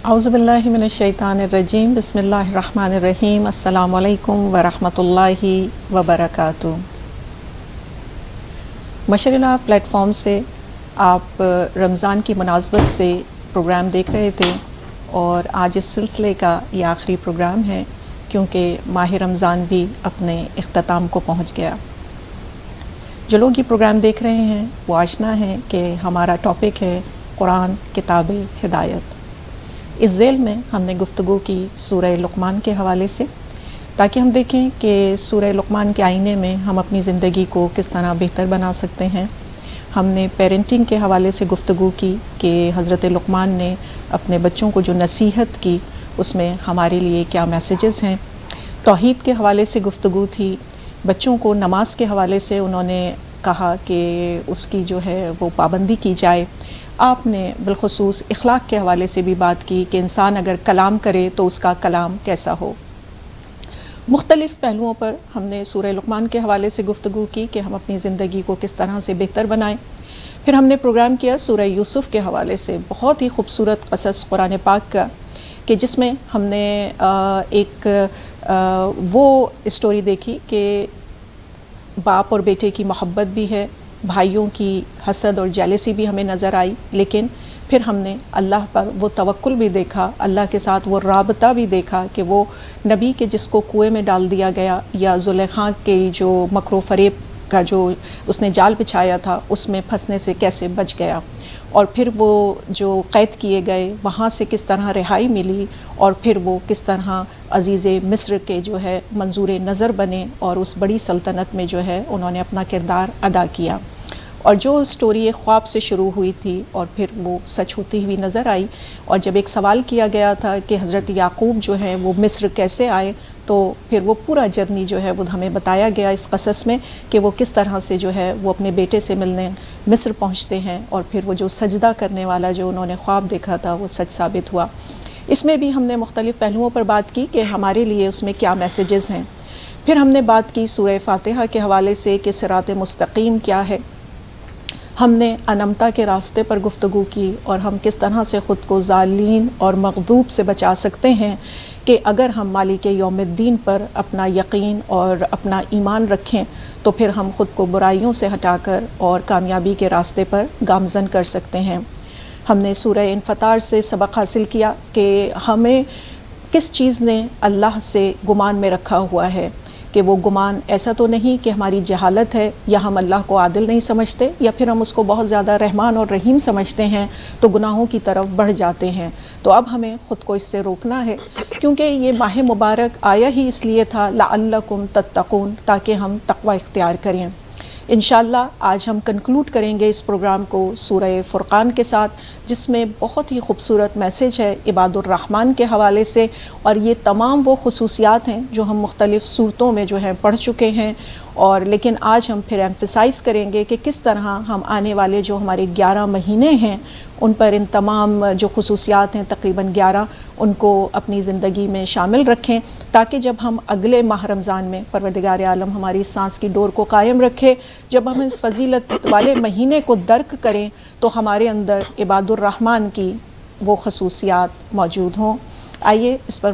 اعوذ باللہ من الشیطان الرجیم بسم اللہ الرحمن الرحیم السلام علیکم ورحمۃ اللہ وبرکاتہ۔ مشرلہ پلیٹ فارم سے آپ رمضان کی مناسبت سے پروگرام دیکھ رہے تھے، اور آج اس سلسلے کا یہ آخری پروگرام ہے کیونکہ ماہ رمضان بھی اپنے اختتام کو پہنچ گیا۔ جو لوگ یہ پروگرام دیکھ رہے ہیں وہ آشنا ہیں کہ ہمارا ٹاپک ہے قرآن کتاب ہدایت۔ اس ذیل میں ہم نے گفتگو کی سورہ لقمان کے حوالے سے، تاکہ ہم دیکھیں کہ سورہ لقمان کے آئینے میں ہم اپنی زندگی کو کس طرح بہتر بنا سکتے ہیں۔ ہم نے پیرنٹنگ کے حوالے سے گفتگو کی کہ حضرت لقمان نے اپنے بچوں کو جو نصیحت کی اس میں ہمارے لیے کیا میسیجز ہیں۔ توحید کے حوالے سے گفتگو تھی، بچوں کو نماز کے حوالے سے انہوں نے کہا کہ اس کی جو ہے وہ پابندی کی جائے۔ آپ نے بالخصوص اخلاق کے حوالے سے بھی بات کی کہ انسان اگر کلام کرے تو اس کا کلام کیسا ہو۔ مختلف پہلوؤں پر ہم نے سورہ لقمان کے حوالے سے گفتگو کی کہ ہم اپنی زندگی کو کس طرح سے بہتر بنائیں۔ پھر ہم نے پروگرام کیا سورہ یوسف کے حوالے سے، بہت ہی خوبصورت قصص قرآن پاک کا، کہ جس میں ہم نے ایک وہ اسٹوری دیکھی کہ باپ اور بیٹے کی محبت بھی ہے، بھائیوں کی حسد اور جیلسی بھی ہمیں نظر آئی، لیکن پھر ہم نے اللہ پر وہ توکل بھی دیکھا، اللہ کے ساتھ وہ رابطہ بھی دیکھا کہ وہ نبی کے جس کو کنویں میں ڈال دیا گیا، یا زلیخا کے جو مکر و فریب کا جو اس نے جال بچھایا تھا اس میں پھنسنے سے کیسے بچ گیا، اور پھر وہ جو قید کیے گئے وہاں سے کس طرح رہائی ملی، اور پھر وہ کس طرح عزیز مصر کے جو ہے منظور نظر بنے اور اس بڑی سلطنت میں جو ہے انہوں نے اپنا کردار ادا کیا۔ اور جو سٹوری ایک خواب سے شروع ہوئی تھی اور پھر وہ سچ ہوتی ہوئی نظر آئی، اور جب ایک سوال کیا گیا تھا کہ حضرت یعقوب جو ہیں وہ مصر کیسے آئے، تو پھر وہ پورا جرنی جو ہے وہ ہمیں بتایا گیا اس قصص میں کہ وہ کس طرح سے جو ہے وہ اپنے بیٹے سے ملنے مصر پہنچتے ہیں، اور پھر وہ جو سجدہ کرنے والا جو انہوں نے خواب دیکھا تھا وہ سچ ثابت ہوا۔ اس میں بھی ہم نے مختلف پہلوؤں پر بات کی کہ ہمارے لیے اس میں کیا میسیجز ہیں۔ پھر ہم نے بات کی سورہ فاتحہ کے حوالے سے کہ صراط مستقیم کیا ہے۔ ہم نے انمتا کے راستے پر گفتگو کی، اور ہم کس طرح سے خود کو ظالین اور مغضوب سے بچا سکتے ہیں کہ اگر ہم مالک یوم الدین پر اپنا یقین اور اپنا ایمان رکھیں تو پھر ہم خود کو برائیوں سے ہٹا کر اور کامیابی کے راستے پر گامزن کر سکتے ہیں۔ ہم نے سورہ انفطار سے سبق حاصل کیا کہ ہمیں کس چیز نے اللہ سے گمان میں رکھا ہوا ہے، کہ وہ گمان ایسا تو نہیں کہ ہماری جہالت ہے یا ہم اللہ کو عادل نہیں سمجھتے، یا پھر ہم اس کو بہت زیادہ رحمان اور رحیم سمجھتے ہیں تو گناہوں کی طرف بڑھ جاتے ہیں۔ تو اب ہمیں خود کو اس سے روکنا ہے، کیونکہ یہ ماہ مبارک آیا ہی اس لیے تھا لعلکم تتقون، تاکہ ہم تقوی اختیار کریں۔ انشاءاللہ آج ہم کنکلوڈ کریں گے اس پروگرام کو سورہ فرقان کے ساتھ، جس میں بہت ہی خوبصورت میسیج ہے عباد الرحمن کے حوالے سے، اور یہ تمام وہ خصوصیات ہیں جو ہم مختلف صورتوں میں جو ہیں پڑھ چکے ہیں، اور لیکن آج ہم پھر ایمفسائز کریں گے کہ کس طرح ہم آنے والے جو ہمارے 11 مہینے ہیں ان پر ان تمام جو خصوصیات ہیں تقریباً 11 ان کو اپنی زندگی میں شامل رکھیں، تاکہ جب ہم اگلے ماہ رمضان میں پروردگار عالم ہماری سانس کی ڈور کو قائم رکھے، جب ہم اس فضیلت والے مہینے کو درک کریں تو ہمارے اندر عباد الرحمن کی وہ خصوصیات موجود ہوں۔ آئیے اس پر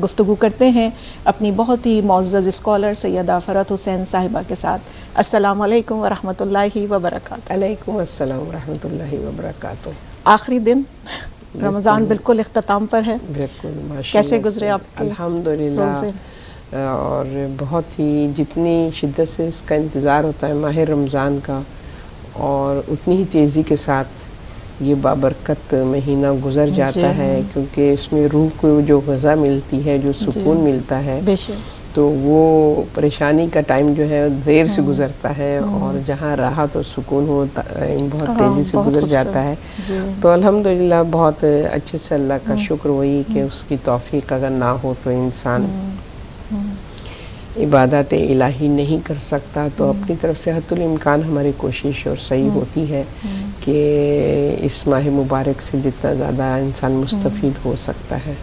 گفتگو کرتے ہیں اپنی بہت ہی معزز اسکالر سیدہ فرحت حسین صاحبہ کے ساتھ۔ السلام علیکم ورحمۃ اللہ وبرکاتہ۔ علیکم السلام ورحمۃ اللہ وبرکاتہ۔ آخری دن رمضان بالکل اختتام پر ہے، بالکل ماشاء کیسے اللہ گزرے آپ کے الحمدللہ روزے؟ اور بہت ہی جتنی شدت سے اس کا انتظار ہوتا ہے ماہ رمضان کا، اور اتنی ہی تیزی کے ساتھ یہ بابرکت مہینہ گزر جاتا ہے، کیونکہ اس میں روح کو جو غذا ملتی ہے، جو سکون ملتا ہے، بے شک تو وہ پریشانی کا ٹائم جو ہے دیر سے گزرتا ہے، اور جہاں راحت اور سکون ہو بہت تیزی سے گزر جاتا ہے۔ تو الحمدللہ بہت اچھے سے اللہ کا شکر وہی کہ اس کی توفیق اگر نہ ہو تو انسان عبادت الہی نہیں کر سکتا۔ تو اپنی طرف سے حتی الامکان ہماری کوشش اور صحیح ہوتی ہے کہ اس ماہ مبارک سے جتنا زیادہ انسان مستفید ہو سکتا ہے۔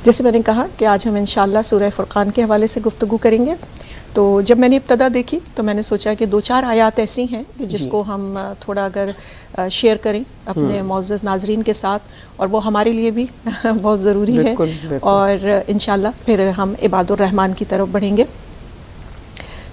جیسے میں نے کہا کہ آج ہم انشاءاللہ سورہ فرقان کے حوالے سے گفتگو کریں گے، تو جب میں نے ابتدا دیکھی تو میں نے سوچا کہ 2-4 آیات ایسی ہیں کہ جس کو ہم تھوڑا اگر شیئر کریں اپنے معزز ناظرین کے ساتھ، اور وہ ہمارے لیے بھی بہت ضروری ہے، اور انشاءاللہ پھر ہم عباد الرحمن کی طرف بڑھیں گے۔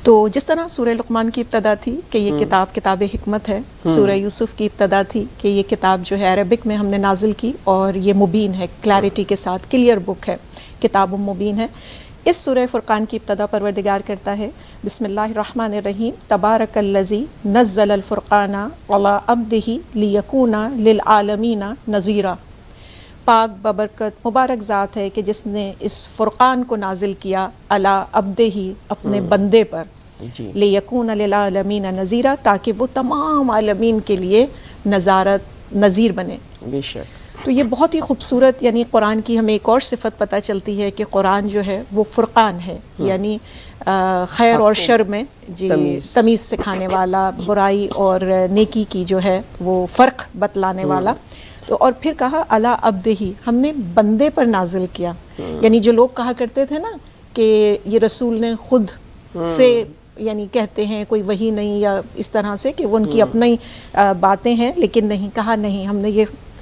تو جس طرح سورہ لقمان کی ابتدا تھی کہ یہ کتاب حکمت ہے، سورہ یوسف کی ابتدا تھی کہ یہ کتاب جو ہے عربک میں ہم نے نازل کی اور یہ مبین ہے، کلیئرٹی کے ساتھ، کلیئر بک ہے، کتاب مبین ہے۔ اس سورہ فرقان کی ابتدا پروردگار کرتا ہے بسم اللہ الرحمن الرحیم، تبارک الذی نزل الفرقان علی عبدہ لیکون للعالمین نذیرا۔ پاک ببرکت مبارک ذات ہے کہ جس نے اس فرقان کو نازل کیا علی عبدہ، اپنے بندے پر، لیکون للعالمین نذیرا، تاکہ وہ تمام عالمین کے لیے نذیر بنے۔ بے شک۔ تو یہ بہت ہی خوبصورت، یعنی قرآن کی ہمیں ایک اور صفت پتہ چلتی ہے کہ قرآن جو ہے وہ فرقان ہے، یعنی خیر اور شر میں تمیز سکھانے والا، برائی اور نیکی کی جو ہے وہ فرق بتلانے والا۔ تو اور پھر کہا علی عبدہ، ہم نے بندے پر نازل کیا، یعنی جو لوگ کہا کرتے تھے نا کہ یہ رسول نے خود سے یعنی کہتے ہیں کوئی وحی نہیں یا اس طرح سے کہ وہ ان کی اپنی باتیں ہیں، لیکن نہیں، کہا نہیں، ہم نے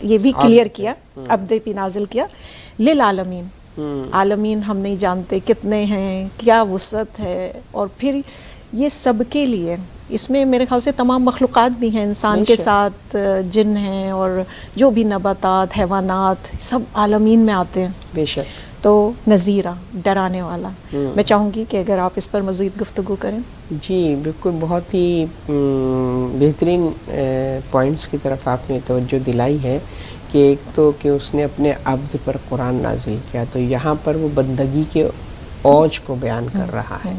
یہ بھی کلیئر کیا، عبد بھی نازل کیا للعالمین۔ عالمین ہم نہیں جانتے کتنے ہیں، کیا وسعت ہے، اور پھر یہ سب کے لیے، اس میں میرے خیال سے تمام مخلوقات بھی ہیں، انسان کے ساتھ جن ہیں اور جو بھی نباتات، حیوانات، سب عالمین میں آتے ہیں۔ بے شک۔ تو نذیرہ، ڈرانے والا۔ میں چاہوں گی کہ اگر آپ اس پر مزید گفتگو کریں۔ جی بالکل، بہت ہی بہترین پوائنٹس کی طرف آپ نے توجہ دلائی ہے کہ ایک تو کہ اس نے اپنے عبد پر قرآن نازل کیا، تو یہاں پر وہ بندگی کے اوج کو بیان کر رہا ہے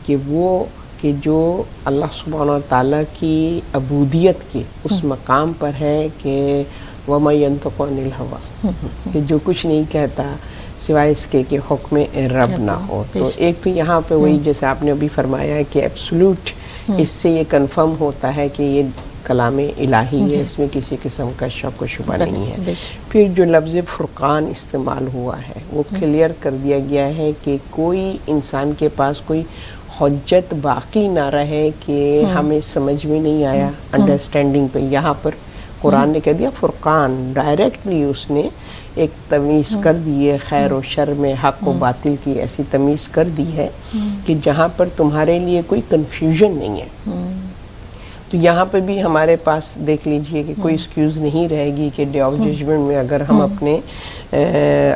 کہ وہ کہ جو اللہ سبحانہ و تعالیٰ کی عبودیت کے اس مقام پر ہے کہ وَمَا يَنطِقُ عَنِ الْهَوَىٰ، کہ جو کچھ نہیں کہتا سوائے اس کے کہ حکم رب نہ ہو۔ تو ایک تو یہاں پہ وہی جیسے آپ نے ابھی فرمایا ہے کہ ایبسولوٹ، اس سے یہ کنفرم ہوتا ہے کہ یہ کلام الہی ہے، اس میں کسی قسم کا شک و شبہ نہیں ہے۔ پھر جو لفظ فرقان استعمال ہوا ہے وہ کلیئر کر دیا گیا ہے کہ کوئی انسان کے پاس کوئی حجت باقی نہ رہے کہ ہمیں سمجھ میں نہیں آیا انڈرسٹینڈنگ پہ، یہاں پر قرآن نے کہہ دیا فرقان، ڈائریکٹلی اس نے ایک تمیز کر دی ہے، خیر و شر میں، حق و باطل کی ایسی تمیز کر دی ہے کہ جہاں پر تمہارے لیے کوئی کنفیوژن نہیں ہے۔ تو یہاں پہ بھی ہمارے پاس دیکھ لیجئے کہ کوئی ایکسکیوز نہیں رہے گی کہ ڈے آف ججمنٹ میں اگر ہم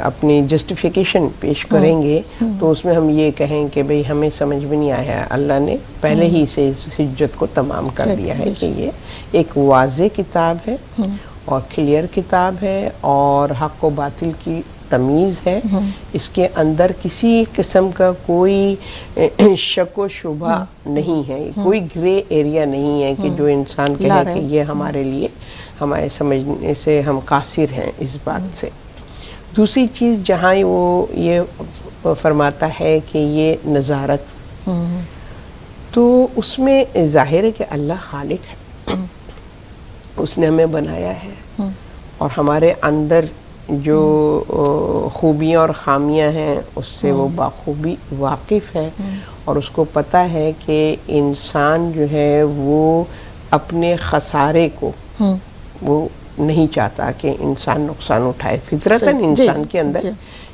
اپنی جسٹیفیکیشن پیش کریں گے تو اس میں ہم یہ کہیں کہ بھئی ہمیں سمجھ میں نہیں آیا، اللہ نے پہلے ہی سے اس حجت کو تمام کر دیا ہے کہ یہ ایک واضح کتاب ہے اور کلیئر کتاب ہے اور حق و باطل کی تمیز ہے، اس کے اندر کسی قسم کا کوئی شک و شبہ نہیں ہے، کوئی گرے ایریا نہیں ہے کہ جو انسان کہے کہ یہ ہمارے لیے، ہمارے سمجھنے سے ہم قاصر ہیں اس بات سے۔ دوسری چیز جہاں وہ یہ فرماتا ہے کہ یہ نظارت، تو اس میں ظاہر ہے کہ اللہ خالق ہے، اس نے ہمیں بنایا ہے اور ہمارے اندر جو خوبیاں اور خامیاں ہیں اس سے وہ باخوبی واقف ہے، اور اس کو پتہ ہے کہ انسان جو ہے وہ اپنے خسارے کو وہ نہیں چاہتا کہ انسان نقصان اٹھائے، فطرتاً انسان کے اندر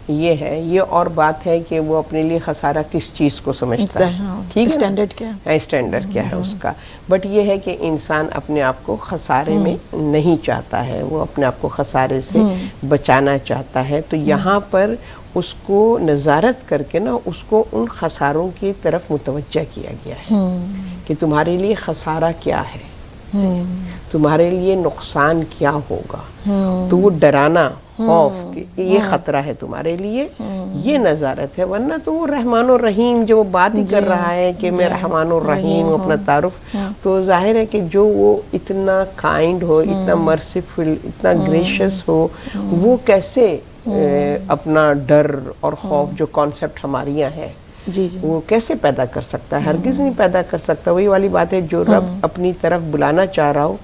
یہ ہے۔ یہ اور بات ہے کہ وہ اپنے لیے خسارہ کس چیز کو سمجھتا ہے، ٹھیک ہے، اسٹینڈرڈ کیا ہے اس کا، بٹ یہ ہے کہ انسان اپنے آپ کو خسارے میں نہیں چاہتا ہے، وہ اپنے آپ کو خسارے سے بچانا چاہتا ہے۔ تو یہاں پر اس کو نظارت کر کے نا اس کو ان خساروں کی طرف متوجہ کیا گیا ہے کہ تمہارے لیے خسارہ کیا ہے، تمہارے لیے نقصان کیا ہوگا، تو وہ ڈرانا، خوف کہ یہ خطرہ ہے تمہارے لیے، یہ نظارت ہے۔ ورنہ تو وہ رحمان الرحیم جو وہ بات ہی کر رہا ہے کہ میں رحمان الرحیم ہوں، اپنا تعارف، تو ظاہر ہے کہ جو وہ اتنا کائنڈ ہو، اتنا مرسیفل، اتنا گریشس ہو، وہ کیسے اپنا ڈر اور خوف جو کانسیپٹ ہمارے یہاں ہے وہ کیسے پیدا کر سکتا ہے؟ ہرگز نہیں پیدا کر سکتا۔ وہی والی بات ہے، جو رب اپنی طرف بلانا چاہ رہا ہو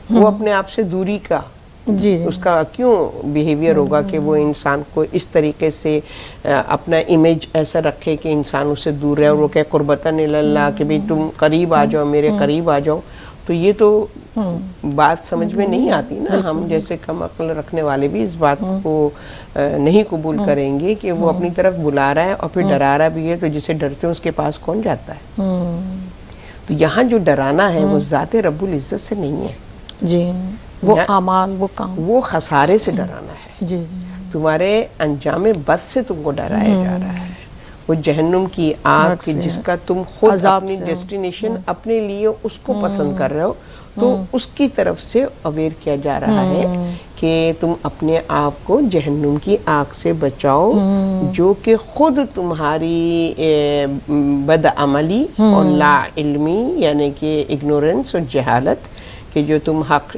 وہ اپنے آپ سے دوری کا جی جی اس کا کیوں بیہیویئر ہوگا کہ وہ انسان کو اس طریقے سے اپنا امیج ایسا رکھے کہ انسان اس سے دور رہے اور وہ کہ قربتاً اللہ کہ بھی تم قریب آ جاؤ، میرے قریب آ جاؤ. تو یہ تو بات سمجھ میں نہیں آتی نا. ہم جیسے کم عقل رکھنے والے بھی اس بات کو نہیں قبول کریں گے کہ وہ اپنی طرف بلا رہا ہے اور پھر ڈرا رہا بھی ہے. تو جسے ڈرتے ہیں اس کے پاس کون جاتا ہے؟ تو یہاں جو ڈرانا ہے وہ ذات رب العزت سے نہیں ہے جی، وہ اعمال، وہ کام، وہ خسارے سے ڈرانا ہے. جی جی تمہارے انجام بد سے تم کو ڈرایا جا رہا ہے. وہ جہنم کی آگ کی جس کا تم خود اپنی ڈیسٹینیشن اپنے لیے اس کو پسند کر رہے ہو، تو اس کی طرف سے اویئر کیا جا رہا ہے کہ تم اپنے آپ کو جہنم کی آگ سے بچاؤ، جو کہ خود تمہاری بدعملی اور لا علمی یعنی کہ اگنورنس اور جہالت، کہ جو تم حق،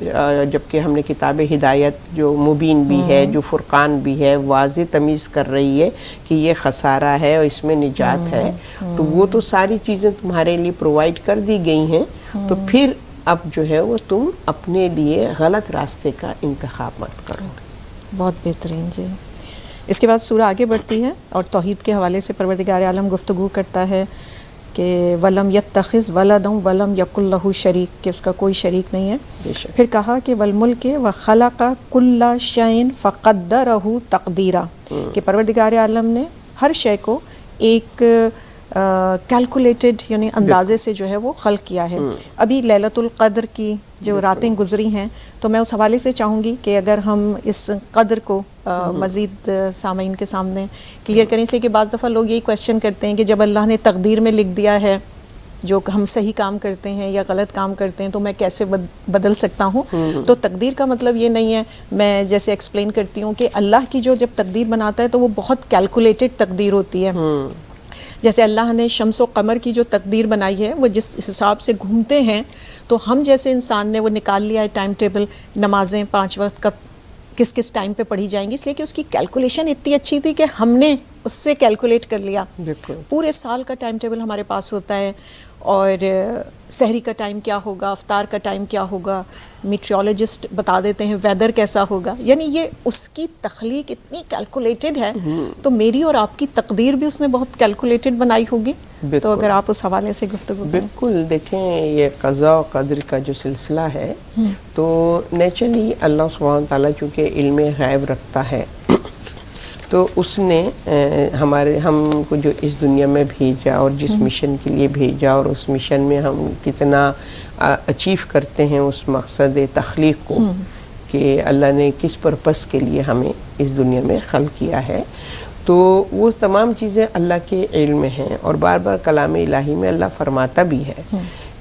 جبکہ ہم نے کتاب ہدایت جو مبین بھی ہے، جو فرقان بھی ہے، واضح تمیز کر رہی ہے کہ یہ خسارہ ہے اور اس میں نجات ہے، تو وہ تو ساری چیزیں تمہارے لیے پرووائڈ کر دی گئی ہیں. تو پھر اب جو ہے وہ تم اپنے لیے غلط راستے کا انتخاب مت کرو. بہت بہترین. جی، اس کے بعد سورہ آگے بڑھتی ہے اور توحید کے حوالے سے پروردگار عالم گفتگو کرتا ہے کہ وَلَمْ يَتَّخِذْ وَلَدًا وَلَمْ يَكُنْ لَهُ شَرِيكٌ، کہ اس کا کوئی شریک نہیں ہے. پھر کہا کہ وَالْمُلْكِ وَخَلَقَ كُلَّ شَيْءٍ فَقَدَّرَهُ تَقْدِيرًا، کہ پروردگار عالم نے ہر شے کو ایک کیلکولیٹڈ یعنی اندازے سے جو ہے وہ خلق کیا ہے. ابھی لیلۃ القدر کی جو راتیں گزری ہیں، تو میں اس حوالے سے چاہوں گی کہ اگر ہم اس قدر کو مزید سامعین کے سامنے کلیئر کریں، اس لیے کہ بعض دفعہ لوگ یہی کویشچن کرتے ہیں کہ جب اللہ نے تقدیر میں لکھ دیا ہے جو ہم صحیح کام کرتے ہیں یا غلط کام کرتے ہیں تو میں کیسے بدل سکتا ہوں. تو تقدیر کا مطلب یہ نہیں ہے، میں جیسے ایکسپلین کرتی ہوں کہ اللہ کی جو جب تقدیر بناتا ہے تو وہ بہت کیلکولیٹڈ تقدیر ہوتی ہے. جیسے اللہ نے شمس و قمر کی جو تقدیر بنائی ہے، وہ جس حساب سے گھومتے ہیں، تو ہم جیسے انسان نے وہ نکال لیا ہے ٹائم ٹیبل، نمازیں 5 وقت کب کس کس ٹائم پہ پڑھی جائیں گی، اس لیے کہ اس کی کیلکولیشن اتنی اچھی تھی کہ ہم نے اس سے کیلکولیٹ کر لیا. پورے سال کا ٹائم ٹیبل ہمارے پاس ہوتا ہے، اور سحری کا ٹائم کیا ہوگا، افطار کا ٹائم کیا ہوگا، میٹریولوجسٹ بتا دیتے ہیں ویدر کیسا ہوگا. یعنی یہ اس کی تخلیق اتنی کیلکولیٹڈ ہے، تو میری اور آپ کی تقدیر بھی اس نے بہت کیلکولیٹڈ بنائی ہوگی. تو اگر آپ اس حوالے سے گفتگو کریں. بالکل. دیکھیں یہ قضاء و قدر کا جو سلسلہ ہے، تو نیچرلی اللہ سبحانہ تعالیٰ چونکہ علم غیب رکھتا ہے، تو اس نے ہم کو جو اس دنیا میں بھیجا اور جس مشن کے لیے بھیجا، اور اس مشن میں ہم کتنا اچیو کرتے ہیں اس مقصد تخلیق کو، کہ اللہ نے کس پرپس کے لیے ہمیں اس دنیا میں خلق کیا ہے، تو وہ تمام چیزیں اللہ کے علم میں ہیں. اور بار بار کلام الہی میں اللہ فرماتا بھی ہے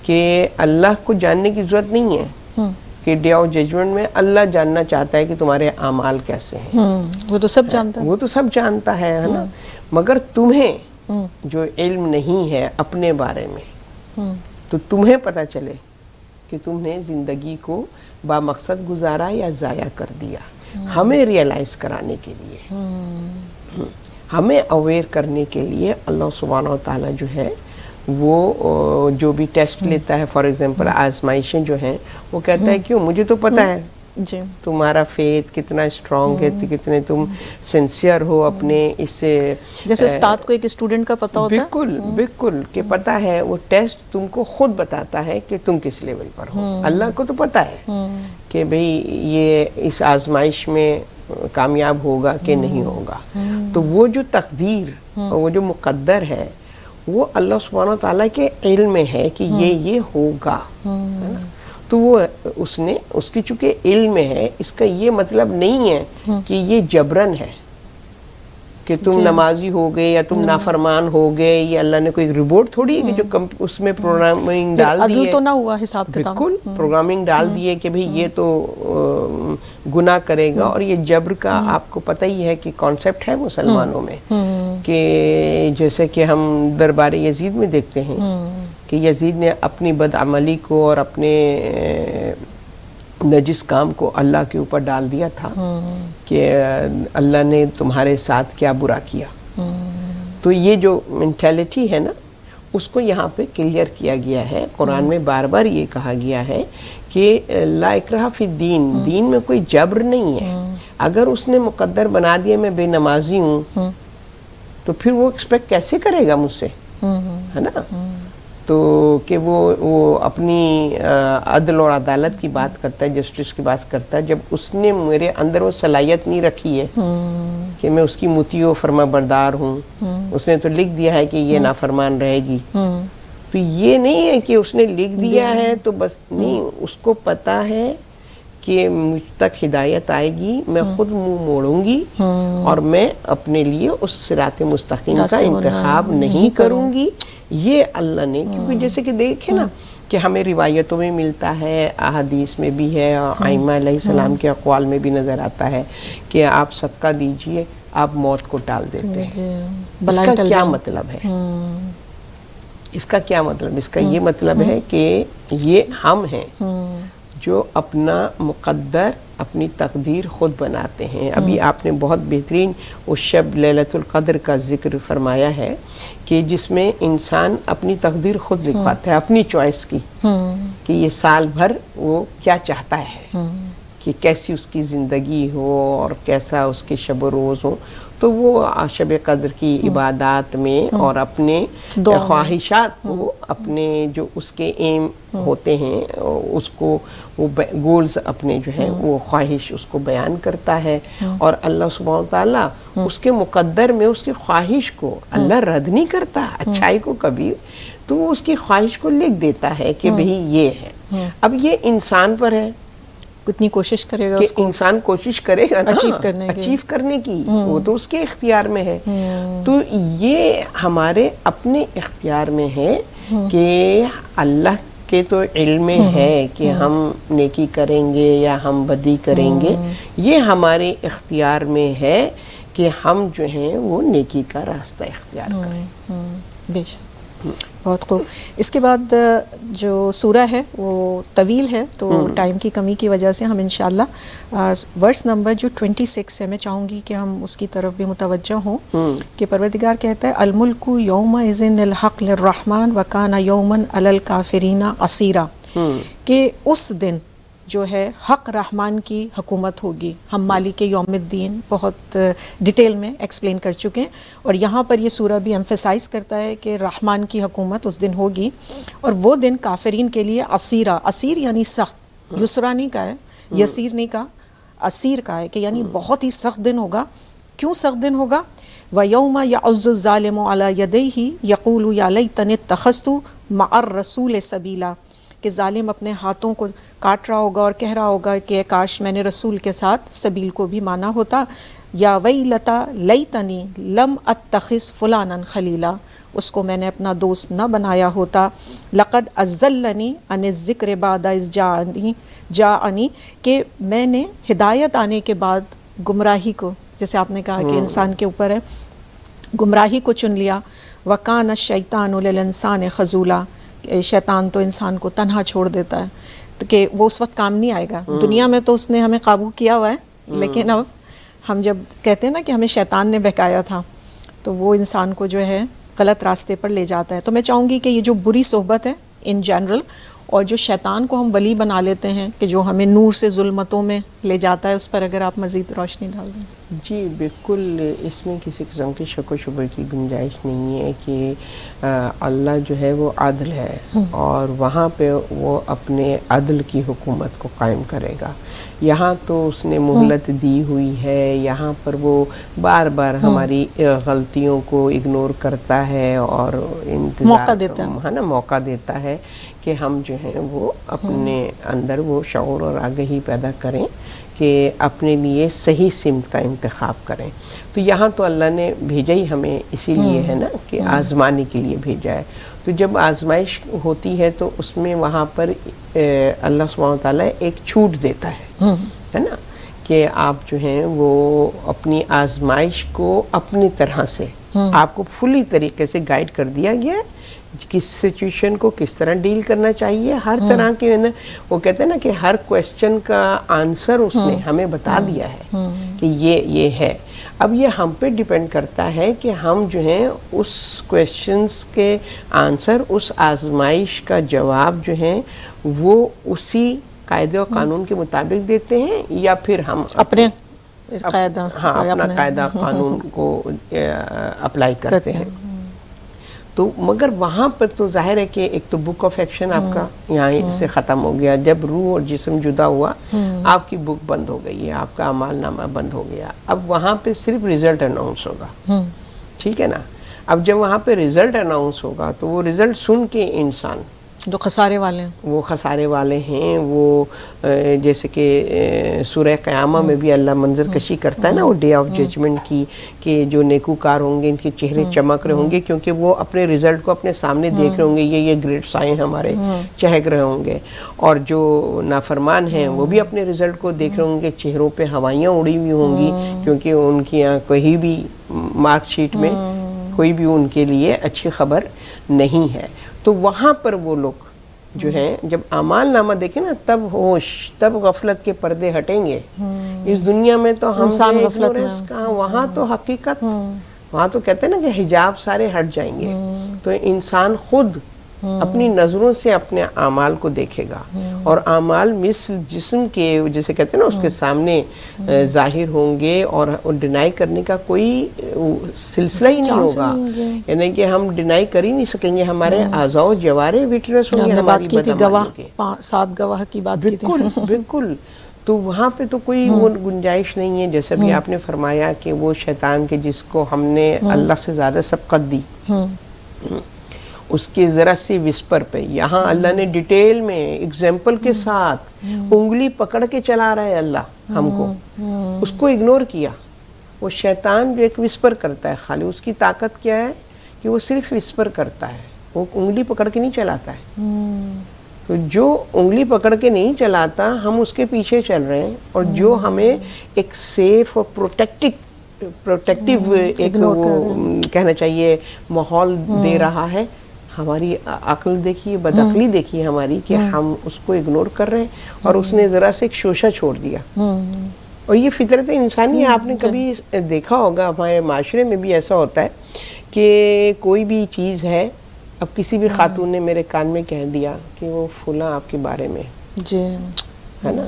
کہ اللہ کو جاننے کی ضرورت نہیں ہے، کہ ڈے آف ججمنٹ میں اللہ جاننا چاہتا ہے کہ تمہارے اعمال کیسے ہیں. وہ تو سب جانتا ہے، وہ تو سب جانتا ہے نا. مگر تمہیں جو علم نہیں ہے اپنے بارے میں، تو تمہیں پتہ چلے کہ تم نے زندگی کو با مقصد گزارا یا ضائع کر دیا. ہمیں ریئلائز کرانے کے لیے، ہمیں اویئر کرنے کے لیے اللہ سبحانہ و تعالیٰ جو ہے وہ جو بھی ٹیسٹ لیتا ہے، فار ایگزامپل آزمائشیں جو ہیں، وہ کہتا ہے کیوں، مجھے تو پتہ ہے جی تمہارا فیتھ کتنا اسٹرانگ ہے، کتنے تم سنسیئر ہو اپنے اس سے، جیسے استاد کو ایک اسٹوڈنٹ کا پتہ ہوتا ہے. بالکل بالکل، کہ پتہ ہے. وہ ٹیسٹ تم کو خود بتاتا ہے کہ تم کس لیول پر ہو. اللہ کو تو پتہ ہے کہ بھئی یہ اس آزمائش میں کامیاب ہوگا کہ نہیں ہوگا. تو وہ جو تقدیر اور وہ جو مقدر ہے، وہ اللہ سبحانہ و تعالیٰ کے علم میں ہے کہ یہ ہوگا. تو وہ اس کی چونکہ علم میں ہے، اس کا یہ مطلب نہیں ہے کہ یہ جبرن ہے کہ تم نمازی ہو گئے یا تم نافرمان ہو گئے. یہ اللہ نے کوئی رپورٹ تھوڑی ہے کہ جو اس میں پروگرامنگ ڈال دی ہے، تو نہ ہوا حساب کتاب، بالکل پروگرامنگ ڈال دی ہے کہ بھئی یہ تو گناہ کرے گا. اور یہ جبر کا آپ کو پتہ ہی ہے کہ کانسیپٹ ہے مسلمانوں میں، کہ جیسے کہ ہم دربار یزید میں دیکھتے ہیں کہ یزید نے اپنی بدعملی کو اور اپنے نجس کام کو اللہ کے اوپر ڈال دیا تھا کہ اللہ نے تمہارے ساتھ کیا برا کیا. تو یہ جو مینٹیلٹی ہے نا، اس کو یہاں پہ کلیئر کیا گیا ہے. قرآن میں بار بار یہ کہا گیا ہے کہ لا اکراہ فی الدین, دین میں کوئی جبر نہیں ہے. اگر اس نے مقدر بنا دیا میں بے نمازی ہوں تو پھر وہ ایکسپیکٹ کیسے کرے گا مجھ سے, ہے نا. تو کہ وہ اپنی عدل اور عدالت کی بات کرتا ہے, جسٹس کی بات کرتا ہے, جب اس نے میرے اندر وہ صلاحیت نہیں رکھی ہے کہ میں اس کی مطیع و فرما بردار ہوں. اس نے تو لکھ دیا ہے کہ یہ نافرمان رہے گی, تو یہ نہیں ہے کہ اس نے لکھ دیا ہے تو بس نہیں, اس کو پتا ہے کہ مجھ تک ہدایت آئے گی, میں خود منہ موڑوں گی اور میں اپنے لیے اس صراط مستقیم کا انتخاب نہیں کروں گی. یہ اللہ نے, کیونکہ جیسے کہ دیکھیں نا کہ ہمیں روایتوں میں ملتا ہے, احادیث میں بھی ہے, ائمہ علیہ السلام کے اقوال میں بھی نظر آتا ہے کہ آپ صدقہ دیجئے آپ موت کو ٹال دیتے ہیں. اس کا کیا مطلب ہے؟ اس کا کیا مطلب؟ اس کا یہ مطلب ہے کہ یہ ہم ہیں جو اپنا مقدر, اپنی تقدیر خود بناتے ہیں. ابھی آپ نے بہت بہترین اس شب لیلۃ القدر کا ذکر فرمایا ہے کہ جس میں انسان اپنی تقدیر خود لکھواتا ہے, اپنی چوائس کی, کہ یہ سال بھر وہ کیا چاہتا ہے, کہ کیسی اس کی زندگی ہو اور کیسا اس کے شب و روز ہو. تو وہ شب قدر کی عبادات میں اور اپنے خواہشات کو, اپنے جو اس کے ایم ہوتے ہیں اس کو, وہ گولز اپنے جو ہیں وہ خواہش اس کو بیان کرتا ہے. اور اللہ سبحانہ وتعالیٰ اس کے مقدر میں اس کی خواہش کو اللہ رد نہیں کرتا, اچھائی کو کبھی, تو وہ اس کی خواہش کو لکھ دیتا ہے کہ بھئی یہ ہے. اب یہ انسان پر ہے کتنی کوشش کرے گا, کہ انسان کوشش کرے گا نا اچیو کرنے کی, وہ تو اس کے اختیار میں ہے. تو یہ ہمارے اپنے اختیار میں ہے کہ اللہ کے تو علم ہے کہ ہم نیکی کریں گے یا ہم بدی کریں گے, یہ ہمارے اختیار میں ہے کہ ہم جو ہیں وہ نیکی کا راستہ اختیار کریں. بے شک, بہت خوب. اس کے بعد جو سورہ ہے وہ طویل ہے, تو ٹائم کی کمی کی وجہ سے ہم انشاءاللہ ورس نمبر جو 26 ہے, میں چاہوں گی کہ ہم اس کی طرف بھی متوجہ ہوں. کہ پروردگار کہتا ہے الملک یومئذ الحق للرحمن وکان یوما علی الکافرین عسیرا, کہ اس دن جو ہے حق رحمان کی حکومت ہوگی. ہم مالک یوم الدین بہت ڈیٹیل میں ایکسپلین کر چکے ہیں, اور یہاں پر یہ سورہ بھی ایمفیسائز کرتا ہے کہ رحمان کی حکومت اس دن ہوگی, اور وہ دن کافرین کے لیے عسیرہ, عسیر یعنی سخت, یسرا نہیں کا ہے, یسیر نہیں کا, عسیر کا ہے, کہ یعنی بہت ہی سخت دن ہوگا. کیوں سخت دن ہوگا؟ وَيَوْمَ يَعُضُّ الظَّالِمُ عَلَى يَدَيْهِ يَقُولُ يَا لَيْتَنِي اتَّخَذْتُ مَعَ الرَّسُولِ سَبِيلًا, کہ ظالم اپنے ہاتھوں کو کاٹ رہا ہوگا اور کہہ رہا ہوگا کہ کاش میں نے رسول کے ساتھ سبیل کو بھی مانا ہوتا. یا ویلتا لیتنی لم اتخذ فلانا خلیلا, اس کو میں نے اپنا دوست نہ بنایا ہوتا. لقد اضلنی عن الذکر بعد اذ جاءنی, کہ میں نے ہدایت آنے کے بعد گمراہی کو, جیسے آپ نے کہا کہ انسان کے اوپر ہے, گمراہی کو چن لیا. وکان الشیطان للانسان خذولا, شیطان تو انسان کو تنہا چھوڑ دیتا ہے, تو کہ وہ اس وقت کام نہیں آئے گا. دنیا میں تو اس نے ہمیں قابو کیا ہوا ہے, لیکن اب ہم جب کہتے ہیں نا کہ ہمیں شیطان نے بہکایا تھا, تو وہ انسان کو جو ہے غلط راستے پر لے جاتا ہے. تو میں چاہوں گی کہ یہ جو بری صحبت ہے ان جنرل, اور جو شیطان کو ہم ولی بنا لیتے ہیں کہ جو ہمیں نور سے ظلمتوں میں لے جاتا ہے, اس پر اگر آپ مزید روشنی ڈال دیں. جی بالکل, اس میں کسی قسم کی شک و شبہ کی گنجائش نہیں ہے کہ اللہ جو ہے وہ عادل ہے, اور وہاں پہ وہ اپنے عدل کی حکومت کو قائم کرے گا. یہاں تو اس نے مہلت دی ہوئی ہے, یہاں پر وہ بار بار ہماری غلطیوں کو اگنور کرتا ہے اور موقع دیتا ہے نا, موقع دیتا ہے کہ ہم جو ہیں وہ اپنے اندر وہ شعور اور آگہی پیدا کریں کہ اپنے لیے صحیح سمت کا انتخاب کریں. تو یہاں تو اللہ نے بھیجا ہی ہمیں اسی لیے ہے نا کہ آزمانے کے لیے بھیجا ہے. تو جب آزمائش ہوتی ہے تو اس میں وہاں پر اللہ سبحانہ وتعالیٰ ایک چھوٹ دیتا ہے نا, کہ آپ جو ہیں وہ اپنی آزمائش کو اپنی طرح سے, آپ کو فلی طریقے سے گائیڈ کر دیا گیا ہے کس سچویشن کو کس طرح ڈیل کرنا چاہیے. ہر طرح کے وہ کہتے ہیں نا کہ ہر کویسچن کا آنسر اس نے ہمیں بتا دیا ہے کہ یہ ہے. اب یہ ہم پہ ڈیپینڈ کرتا ہے کہ ہم جو ہیں اس کویشچنس کے آنسر، اس آزمائش کا جواب جو ہیں وہ اسی قاعدے و قانون کے مطابق دیتے ہیں، یا پھر ہم اپنے قاعدہ اپنا قاعدہ قانون کو اپلائی کرتے ہیں. تو مگر وہاں پر تو ظاہر ہے کہ ایک تو بک آف ایکشن آپ کا یہاں سے ختم ہو گیا. جب روح اور جسم جدا ہوا آپ کی بک بند ہو گئی ہے، آپ کا اعمال نامہ بند ہو گیا. اب وہاں پہ صرف رزلٹ اناؤنس ہوگا، ٹھیک ہے نا. اب جب وہاں پہ رزلٹ اناؤنس ہوگا تو وہ رزلٹ سن کے انسان جو خسارے والے ہیں، وہ خسارے والے ہیں، وہ جیسے کہ سورہ قیامہ میں بھی اللہ منظر کشی کرتا ہے نا وہ ڈے آف ججمنٹ کی، کہ جو نیکوکار ہوں گے ان کے چہرے چمک رہے ہوں گے کیونکہ وہ اپنے رزلٹ کو اپنے سامنے دیکھ رہے ہوں گے، یہ گریٹ سائن ہمارے چہک رہے ہوں گے. اور جو نافرمان ہیں وہ بھی اپنے رزلٹ کو دیکھ رہے ہوں گے، چہروں پہ ہوائیاں اڑی ہوئی ہوں گی کیونکہ ان کی یہاں کہیں بھی مارک شیٹ میں کوئی بھی ان کے لیے اچھی خبر نہیں ہے. تو وہاں پر وہ لوگ جو ہیں جب اعمال نامہ دیکھیں نا تب ہوش، تب غفلت کے پردے ہٹیں گے. اس دنیا میں تو ہم ignorance کہاں، وہاں تو حقیقت، وہاں تو کہتے ہیں نا کہ حجاب سارے ہٹ جائیں گے. تو انسان خود اپنی نظروں سے اپنے اعمال کو دیکھے گا، اور اعمال مثل جسم کے جیسے کہتے ہیں نا اس کے سامنے ظاہر ہوں گے، اور ڈینائی کرنے کا کوئی سلسلہ ہی نہیں ہوگا. یعنی کہ ہم ڈینائی کر ہی نہیں سکیں گے. ہمارے اعضاء و جوارے وٹنس ہوں گے ہماری بدعمالیوں کے. 7 گواہ کی بات کی تھی. بالکل. تو وہاں پہ تو کوئی وہ گنجائش نہیں ہے. جیسا بھی آپ نے فرمایا کہ وہ شیطان کے جس کو ہم نے اللہ سے زیادہ سبقت دی، اس کے ذرا سی وسپر پہ یہاں اللہ نے ڈیٹیل میں ایگزامپل کے ساتھ انگلی پکڑ کے چلا رہا ہے اللہ ہم کو، اس کو اگنور کیا. وہ شیطان جو ایک وسپر کرتا ہے خالی، اس کی طاقت کیا ہے کہ وہ صرف وسپر کرتا ہے، وہ انگلی پکڑ کے نہیں چلاتا ہے. تو جو انگلی پکڑ کے نہیں چلاتا ہم اس کے پیچھے چل رہے ہیں، اور جو ہمیں ایک سیف اور پروٹیکٹیو ایک وہ کہنا چاہیے ماحول دے رہا ہے. ہماری عقل دیکھیے، بدعقلی دیکھیے ہماری کہ ہم اس کو اگنور کر رہے ہیں، اور اس نے ذرا سے ایک شوشہ چھوڑ دیا. اور یہ فطرت انسانی ہے. آپ نے کبھی دیکھا ہوگا ہمارے معاشرے میں بھی ایسا ہوتا ہے کہ کوئی بھی چیز ہے، اب کسی بھی خاتون نے میرے کان میں کہہ دیا کہ وہ فلاں آپ کے بارے میں جی ہے نا،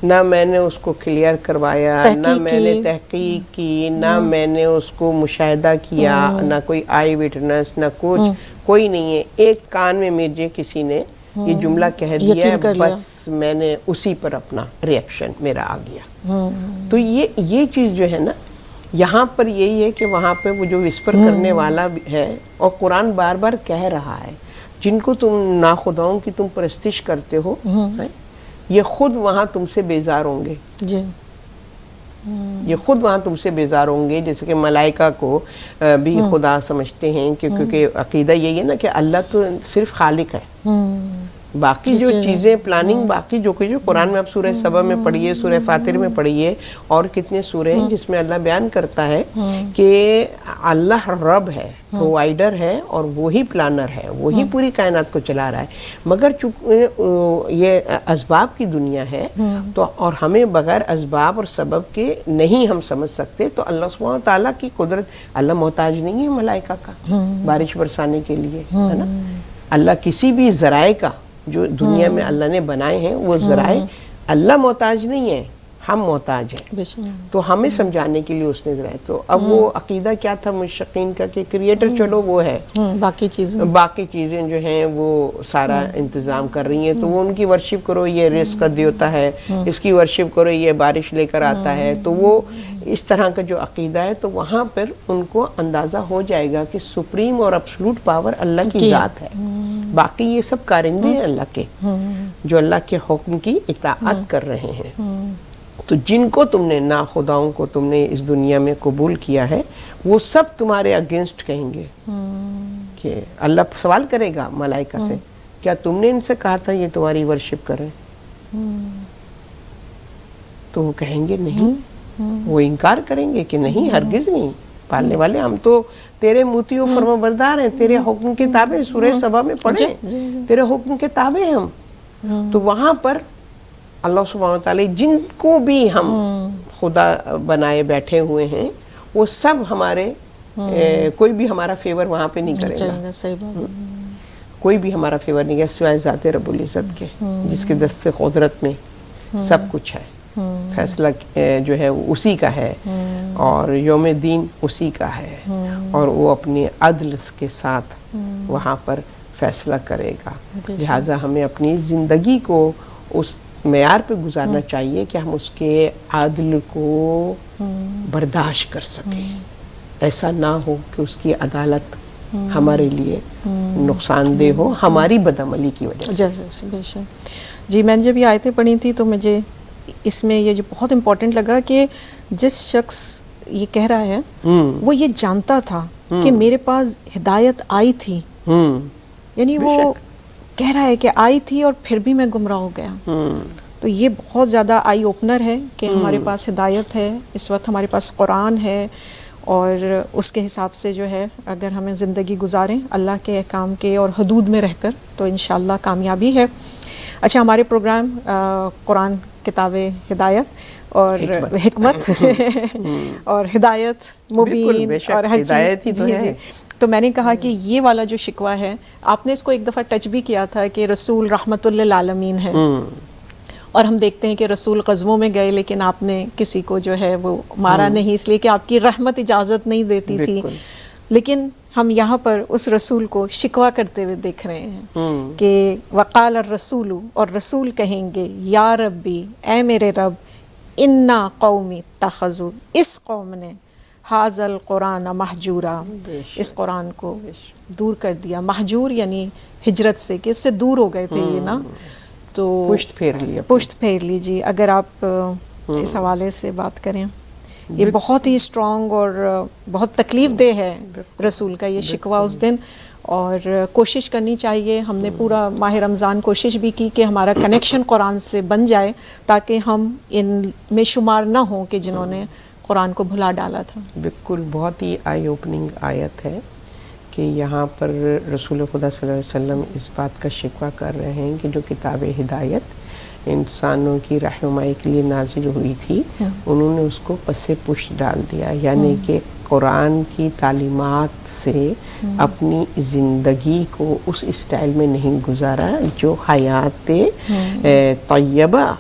نہ میں نے اس کو کلیئر کروایا، نہ میں نے تحقیق کی، نہ میں نے اس کو مشاہدہ کیا، نہ کوئی آئی وٹنس، نہ کچھ، کوئی نہیں ہے. ایک کان میں مجھے کسی نے یہ جملہ کہہ دیا ہے، بس میں نے اسی پر اپنا ریئیکشن میرا آ گیا. تو یہ چیز جو ہے نا یہاں پر یہی ہے کہ وہاں پہ وہ جو وسپر کرنے والا ہے، اور قرآن بار بار کہہ رہا ہے جن کو تم ناخداؤں کی تم پرستش کرتے ہو، یہ خود وہاں تم سے بیزار ہوں گے. جی یہ خود وہاں تم سے بیزار ہوں گے. جیسے کہ ملائکہ کو بھی خدا سمجھتے ہیں، کیونکہ عقیدہ یہی ہے نا کہ اللہ تو صرف خالق ہے، باقی جو چیزیں پلاننگ، باقی جو کچھ قرآن میں آپ سورہ سبا میں پڑھیے، سورہ فاتر میں پڑھیے، اور کتنے سورے ہیں جس میں اللہ بیان کرتا ہے کہ اللہ رب ہے، پرووائڈر ہے، اور وہی پلانر ہے، وہی پوری کائنات کو چلا رہا ہے. مگر چونکہ یہ اسباب کی دنیا ہے تو اور ہمیں بغیر اسباب اور سبب کے نہیں ہم سمجھ سکتے. تو اللہ سبحانہ تعالیٰ کی قدرت، اللہ محتاج نہیں ہے ملائکہ کا بارش برسانے کے لیے، ہے نا. اللہ کسی بھی ذرائع کا جو دنیا میں اللہ نے بنائے ہیں وہ ذرائع اللہ محتاج نہیں ہے، ہم محتاج ہیں. تو ہمیں سمجھانے کے لیے اس نے ذرائع. تو اب وہ عقیدہ کیا تھا مشرکین کا کہ کریٹر چلو وہ ہے، باقی چیزیں جو ہیں وہ سارا انتظام کر رہی ہیں، تو وہ ان کی ورشپ کرو، یہ رزق کا دیوتا ہے، اس کی ورشپ کرو، یہ بارش لے کر آتا ہے. تو وہ اس طرح کا جو عقیدہ ہے، تو وہاں پر ان کو اندازہ ہو جائے گا کہ سپریم اور ایبسولوٹ پاور اللہ کی ذات ہے، باقی یہ سب کارندے ہیں اللہ کے جو اللہ کے حکم کی اطاعت کر رہے ہیں. تو جن کو تم نے ناخداؤں کو تم نے اس دنیا میں قبول کیا ہے، وہ سب تمہارے اگینسٹ کہیں گے. کہ اللہ سوال کرے گا ملائکہ سے، کیا تم نے ان سے کہا تھا یہ تمہاری ورشپ کریں؟ تو وہ کہیں گے نہیں، وہ انکار کریں گے کہ نہیں، ہرگز نہیں، پالنے والے ہم تو تیرے موتی و فرما بردار ہیں، تیرے حکم کے تابع. سورہ سبا میں پڑھیں، تیرے حکم کے تابع ہیں ہم. تو وہاں پر اللہ سبحانہ وتعالی جن کو بھی ہم خدا بنائے بیٹھے ہوئے ہیں، وہ سب ہمارے کوئی بھی ہمارا فیور وہاں پہ نہیں کرے گا. صحیح بات. کوئی بھی ہمارا فیور نہیں کرے سوائے ذات رب العزت کے جس کے دست قدرت میں سب کچھ ہے. فیصلہ جو ہے وہ اسی کا ہے اور یوم دین اسی کا ہے اور وہ اپنی عدل کے ساتھ وہاں پر فیصلہ کرے گا. لہٰذا ہمیں اپنی زندگی کو اس معیار پہ گزارنا چاہیے کہ ہم اس کے عدل کو برداشت کر سکیں. ایسا نہ ہو کہ اس کی عدالت ہمارے لیے نقصان دہ ہو ہماری بدعملی کی وجہ سے. بے شک. جی میں نے جب یہ آیتیں پڑھی تھی تو مجھے اس میں یہ جو بہت امپورٹنٹ لگا کہ جس شخص یہ کہہ رہا ہے وہ یہ جانتا تھا کہ میرے پاس ہدایت آئی تھی، یعنی وہ کہہ رہا ہے کہ آئی تھی اور پھر بھی میں گمراہ ہو گیا. تو یہ بہت زیادہ آئی اوپنر ہے کہ ہمارے پاس ہدایت ہے، اس وقت ہمارے پاس قرآن ہے اور اس کے حساب سے جو ہے اگر ہمیں زندگی گزاریں اللہ کے احکام کے اور حدود میں رہ کر تو انشاءاللہ کامیابی ہے. اچھا ہمارے پروگرام قرآن کتاب ہدایت اور حکمت اور ہدایت مبین اور ہر چیز. جی تو میں نے کہا کہ یہ والا جو شکوہ ہے آپ نے اس کو ایک دفعہ ٹچ بھی کیا تھا کہ رسول رحمت للعالمین ہے اور ہم دیکھتے ہیں کہ رسول غزووں میں گئے لیکن آپ نے کسی کو جو ہے وہ مارا نہیں اس لیے کہ آپ کی رحمت اجازت نہیں دیتی تھی. لیکن ہم یہاں پر اس رسول کو شکوہ کرتے ہوئے دیکھ رہے ہیں کہ وقال الرسول، اور رسول کہیں گے یا ربی اے میرے رب انا قومی اتخذوا، اس قوم نے ھذا القرآن مہجورا، اس قرآن کو دور کر دیا. مہجور یعنی ہجرت سے کہ اس سے دور ہو گئے تھے یہ نا، تو پشت پھیر لی. جی اگر آپ اس حوالے سے بات کریں یہ بہت ہی اسٹرانگ اور بہت تکلیف دہ ہے رسول کا یہ شکوہ اس دن. اور کوشش کرنی چاہیے، ہم نے پورا ماہ رمضان کوشش بھی کی کہ ہمارا کنیکشن قرآن سے بن جائے تاکہ ہم ان میں شمار نہ ہوں کہ جنہوں نے قرآن کو بھلا ڈالا تھا. بالکل بہت ہی آئی اوپننگ آیت ہے کہ یہاں پر رسول خدا صلی اللہ علیہ وسلم اس بات کا شکوہ کر رہے ہیں کہ جو کتاب ہدایت انسانوں کی رہنمائی کے لیے نازل ہوئی تھی انہوں نے اس کو پس پشت ڈال دیا، یعنی کہ قرآن کی تعلیمات سے اپنی زندگی کو اس اسٹائل میں نہیں گزارا جو حیات طیبہ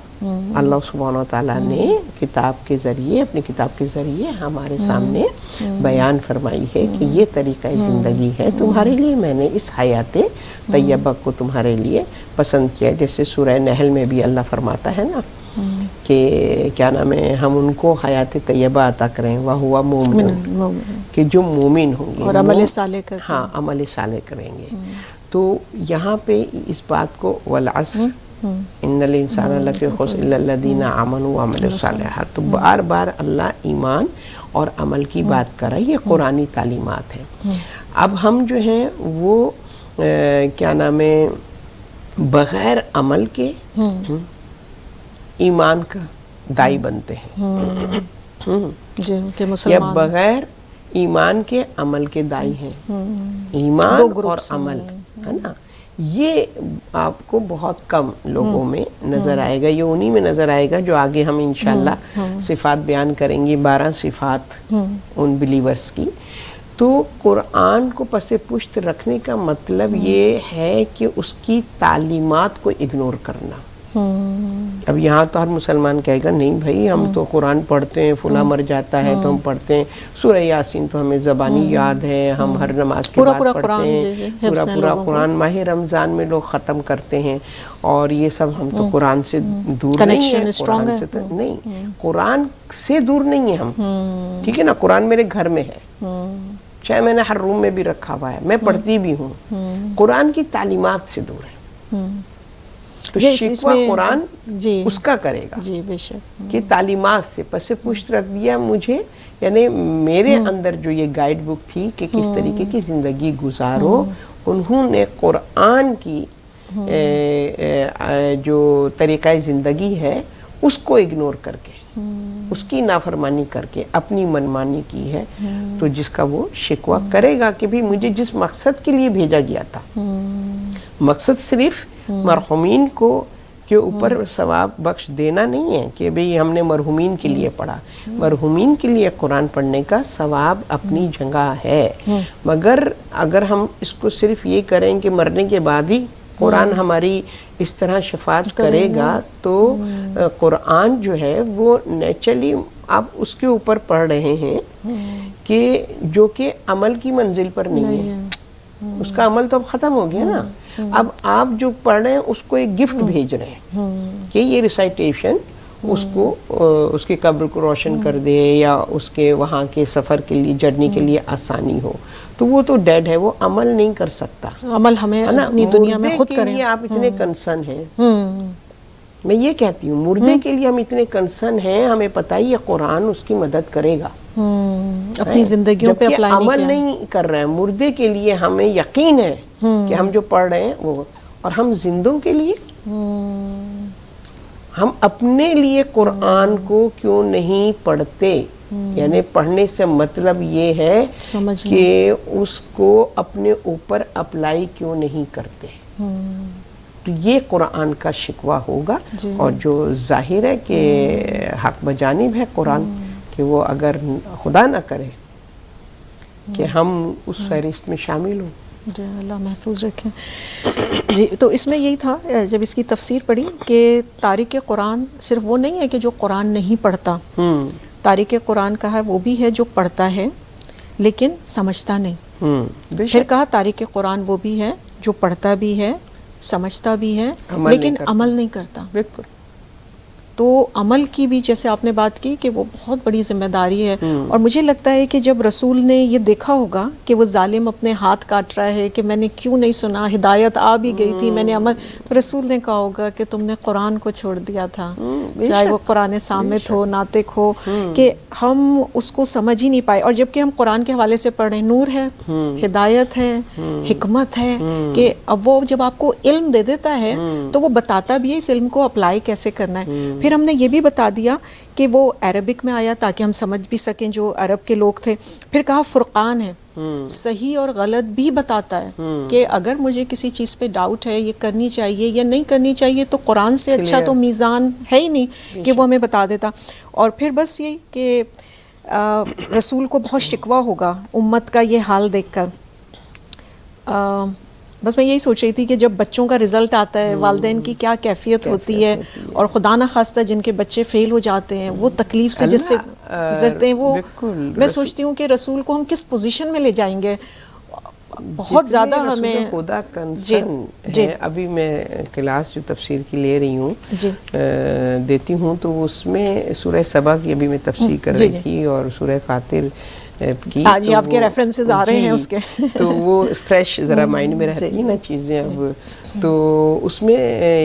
اللہ سبحانہ و تعالیٰ نے کتاب کے ذریعے اپنی کتاب کے ذریعے ہمارے سامنے بیان فرمائی ہے کہ یہ طریقہ زندگی ہے تمہارے لیے، میں نے اس حیات طیبہ کو تمہارے لیے پسند کیا. جیسے سورہ نحل میں بھی اللہ فرماتا ہے نا کہ کیا نام ہے ہم ان کو حیات طیبہ عطا کریں وَهُوَ مُؤْمِنٌ، کہ جو مومن ہوں گے اور عمل صالح کریں. ہاں عمل صالح کریں گے. تو یہاں پہ اس بات کو والعصر ان الانسان لفی خسر الا الذین آمنوا وعملوا الصالحات، تو بار بار اللہ ایمان اور عمل کی بات کر رہا ہے. یہ قرآنی تعلیمات ہیں. اب ہم جو ہیں وہ کیا نام ہے بغیر عمل کے ایمان کا دائی بنتے ہیں یا بغیر ایمان کے عمل کے دائی ہیں. ایمان اور عمل ہے نا، یہ آپ کو بہت کم لوگوں میں نظر آئے گا. یہ انہی میں نظر آئے گا جو آگے ہم انشاءاللہ صفات بیان کریں گے، 12 صفات ان بلیورز کی. تو قرآن کو پس پشت رکھنے کا مطلب یہ ہے کہ اس کی تعلیمات کو اگنور کرنا. اب یہاں تو ہر مسلمان کہے گا نہیں بھائی ہم تو قرآن پڑھتے ہیں، فلاں مر جاتا ہے تو ہم پڑھتے ہیں، سورہ یاسین تو ہمیں زبانی یاد ہے، ہم ہر نماز کے بعد پڑھتے ہیں، پورا قرآن ماہ رمضان میں لوگ ختم کرتے ہیں، اور یہ سب ہم تو قرآن سے دور نہیں ہیں. قرآن سے تو نہیں، قرآن سے دور نہیں ہیں ہم، ٹھیک ہے نا. قرآن میرے گھر میں ہے، چاہے میں نے ہر روم میں بھی رکھا ہوا ہے، میں پڑھتی بھی ہوں. قرآن کی تعلیمات سے دور ہے. تو شکوہ قرآن اس کا کرے گا کہ تعلیمات سے پس پشت رکھ دیا مجھے، یعنی میرے اندر جو یہ گائیڈ بک تھی کہ کس طریقے کی زندگی گزارو، انہوں نے قرآن کی جو طریقہ زندگی ہے اس کو اگنور کر کے، اس کی نافرمانی کر کے اپنی منمانی کی ہے. تو جس کا وہ شکوہ کرے گا کہ بھی مجھے جس مقصد کے لیے بھیجا گیا تھا، مقصد صرف مرحومین کو کے اوپر ثواب بخش دینا نہیں ہے کہ بھئی ہم نے مرحومین کے لیے پڑھا. مرحومین کے لیے قرآن پڑھنے کا ثواب اپنی جگہ ہے، مگر اگر ہم اس کو صرف یہ کریں کہ مرنے کے بعد ہی قرآن ہماری اس طرح شفاعت کرے گا تو قرآن جو ہے وہ نیچرلی آپ اس کے اوپر پڑھ رہے ہیں کہ جو کہ عمل کی منزل پر نہیں ہے. اس کا عمل تو اب ختم ہو گیا نا. اب آپ جو پڑھ رہے ہیں اس کو ایک گفٹ بھیج رہے ہیں کہ یہ ریسائٹیشن اس کو اس کے قبر کو روشن کر دے یا اس کے وہاں کے سفر کے لیے جرنی کے لیے آسانی ہو. تو وہ تو ڈیڈ ہے، وہ عمل نہیں کر سکتا. عمل ہمیں اپنی دنیا میں خود کریں. آپ اتنے کنسرن ہیں، میں یہ کہتی ہوں مردے کے لیے ہم اتنے کنسرن ہیں، ہمیں پتہ ہی ہے قرآن اس کی مدد کرے گا اپنی زندگیوں پہ اپلائی عمل نہیں کر رہے ہیں. مردے کے لیے ہمیں یقین ہے کہ ہم جو پڑھ رہے ہیں وہ، اور ہم زندوں کے لیے ہم اپنے لیے قرآن کو کیوں نہیں پڑھتے؟ یعنی پڑھنے سے مطلب یہ ہے کہ اس کو اپنے اوپر اپلائی کیوں نہیں کرتے. تو یہ قرآن کا شکوہ ہوگا. اور جو ظاہر ہے کہ حق بجانب ہے قرآن کہ وہ اگر خدا نہ کرے کہ ہم اس فہرست میں شامل ہوں. جی اللہ محفوظ رکھیں. جی تو اس میں یہی تھا جب اس کی تفسیر پڑھی کہ تارک قرآن صرف وہ نہیں ہے کہ جو قرآن نہیں پڑھتا. تارک قرآن کہا وہ بھی ہے جو پڑھتا ہے لیکن سمجھتا نہیں. پھر کہا تارک قرآن وہ بھی ہے جو پڑھتا بھی ہے، سمجھتا بھی ہے لیکن عمل نہیں کرتا. بالکل. تو عمل کی بھی جیسے آپ نے بات کی کہ وہ بہت بڑی ذمہ داری ہے. اور مجھے لگتا ہے کہ جب رسول نے یہ دیکھا ہوگا کہ وہ ظالم اپنے ہاتھ کاٹ رہا ہے کہ میں نے کیوں نہیں سنا، ہدایت آ بھی گئی تھی، میں نے عمل، تو رسول نے کہا ہوگا کہ تم نے قرآن کو چھوڑ دیا تھا، چاہے وہ قرآن صامت ہو، ناطق ہو، کہ ہم اس کو سمجھ ہی نہیں پائے. اور جبکہ ہم قرآن کے حوالے سے پڑھ رہے ہیں، نور ہے، ہدایت ہے، حکمت ہے، کہ اب وہ جب آپ کو علم دے دیتا ہے تو وہ بتاتا بھی ہے اس علم کو اپلائی کیسے کرنا ہے. پھر ہم نے یہ بھی بتا دیا کہ وہ عربک میں آیا تاکہ ہم سمجھ بھی سکیں جو عرب کے لوگ تھے. پھر کہا فرقان ہے، صحیح اور غلط بھی بتاتا ہے کہ اگر مجھے کسی چیز پہ ڈاؤٹ ہے، یہ کرنی چاہیے یا نہیں کرنی چاہیے، تو قرآن سے اچھا تو میزان ہے ہی نہیں کہ وہ ہمیں بتا دیتا. اور پھر بس یہی کہ رسول کو بہت شکوہ ہوگا امت کا یہ حال دیکھ کر. بس میں یہی سوچ رہی تھی کہ جب بچوں کا رزلٹ آتا ہے والدین کی کیا کیفیت ہوتی ہے، اور خدا نہ خواستہ جن کے بچے فیل ہو جاتے ہیں وہ تکلیف سے جس سے گزرتے ہیں، وہ میں سوچتی ہوں کہ رسول کو ہم کس پوزیشن میں لے جائیں گے. بہت زیادہ ہمیں خدا کنسرن ہے. ابھی میں کلاس جو تفسیر کی لے رہی ہوں دیتی ہوں تو اس میں سورہ سبا کی ابھی میں تفسیر کر رہی تھی اور سورہ فاطر کی. جی آپ کے ریفرنسز آ رہے ہیں اس کے، تو وہ فریش ذرا مائنڈ میں رہتی ہیں نا چیزیں. اب تو اس میں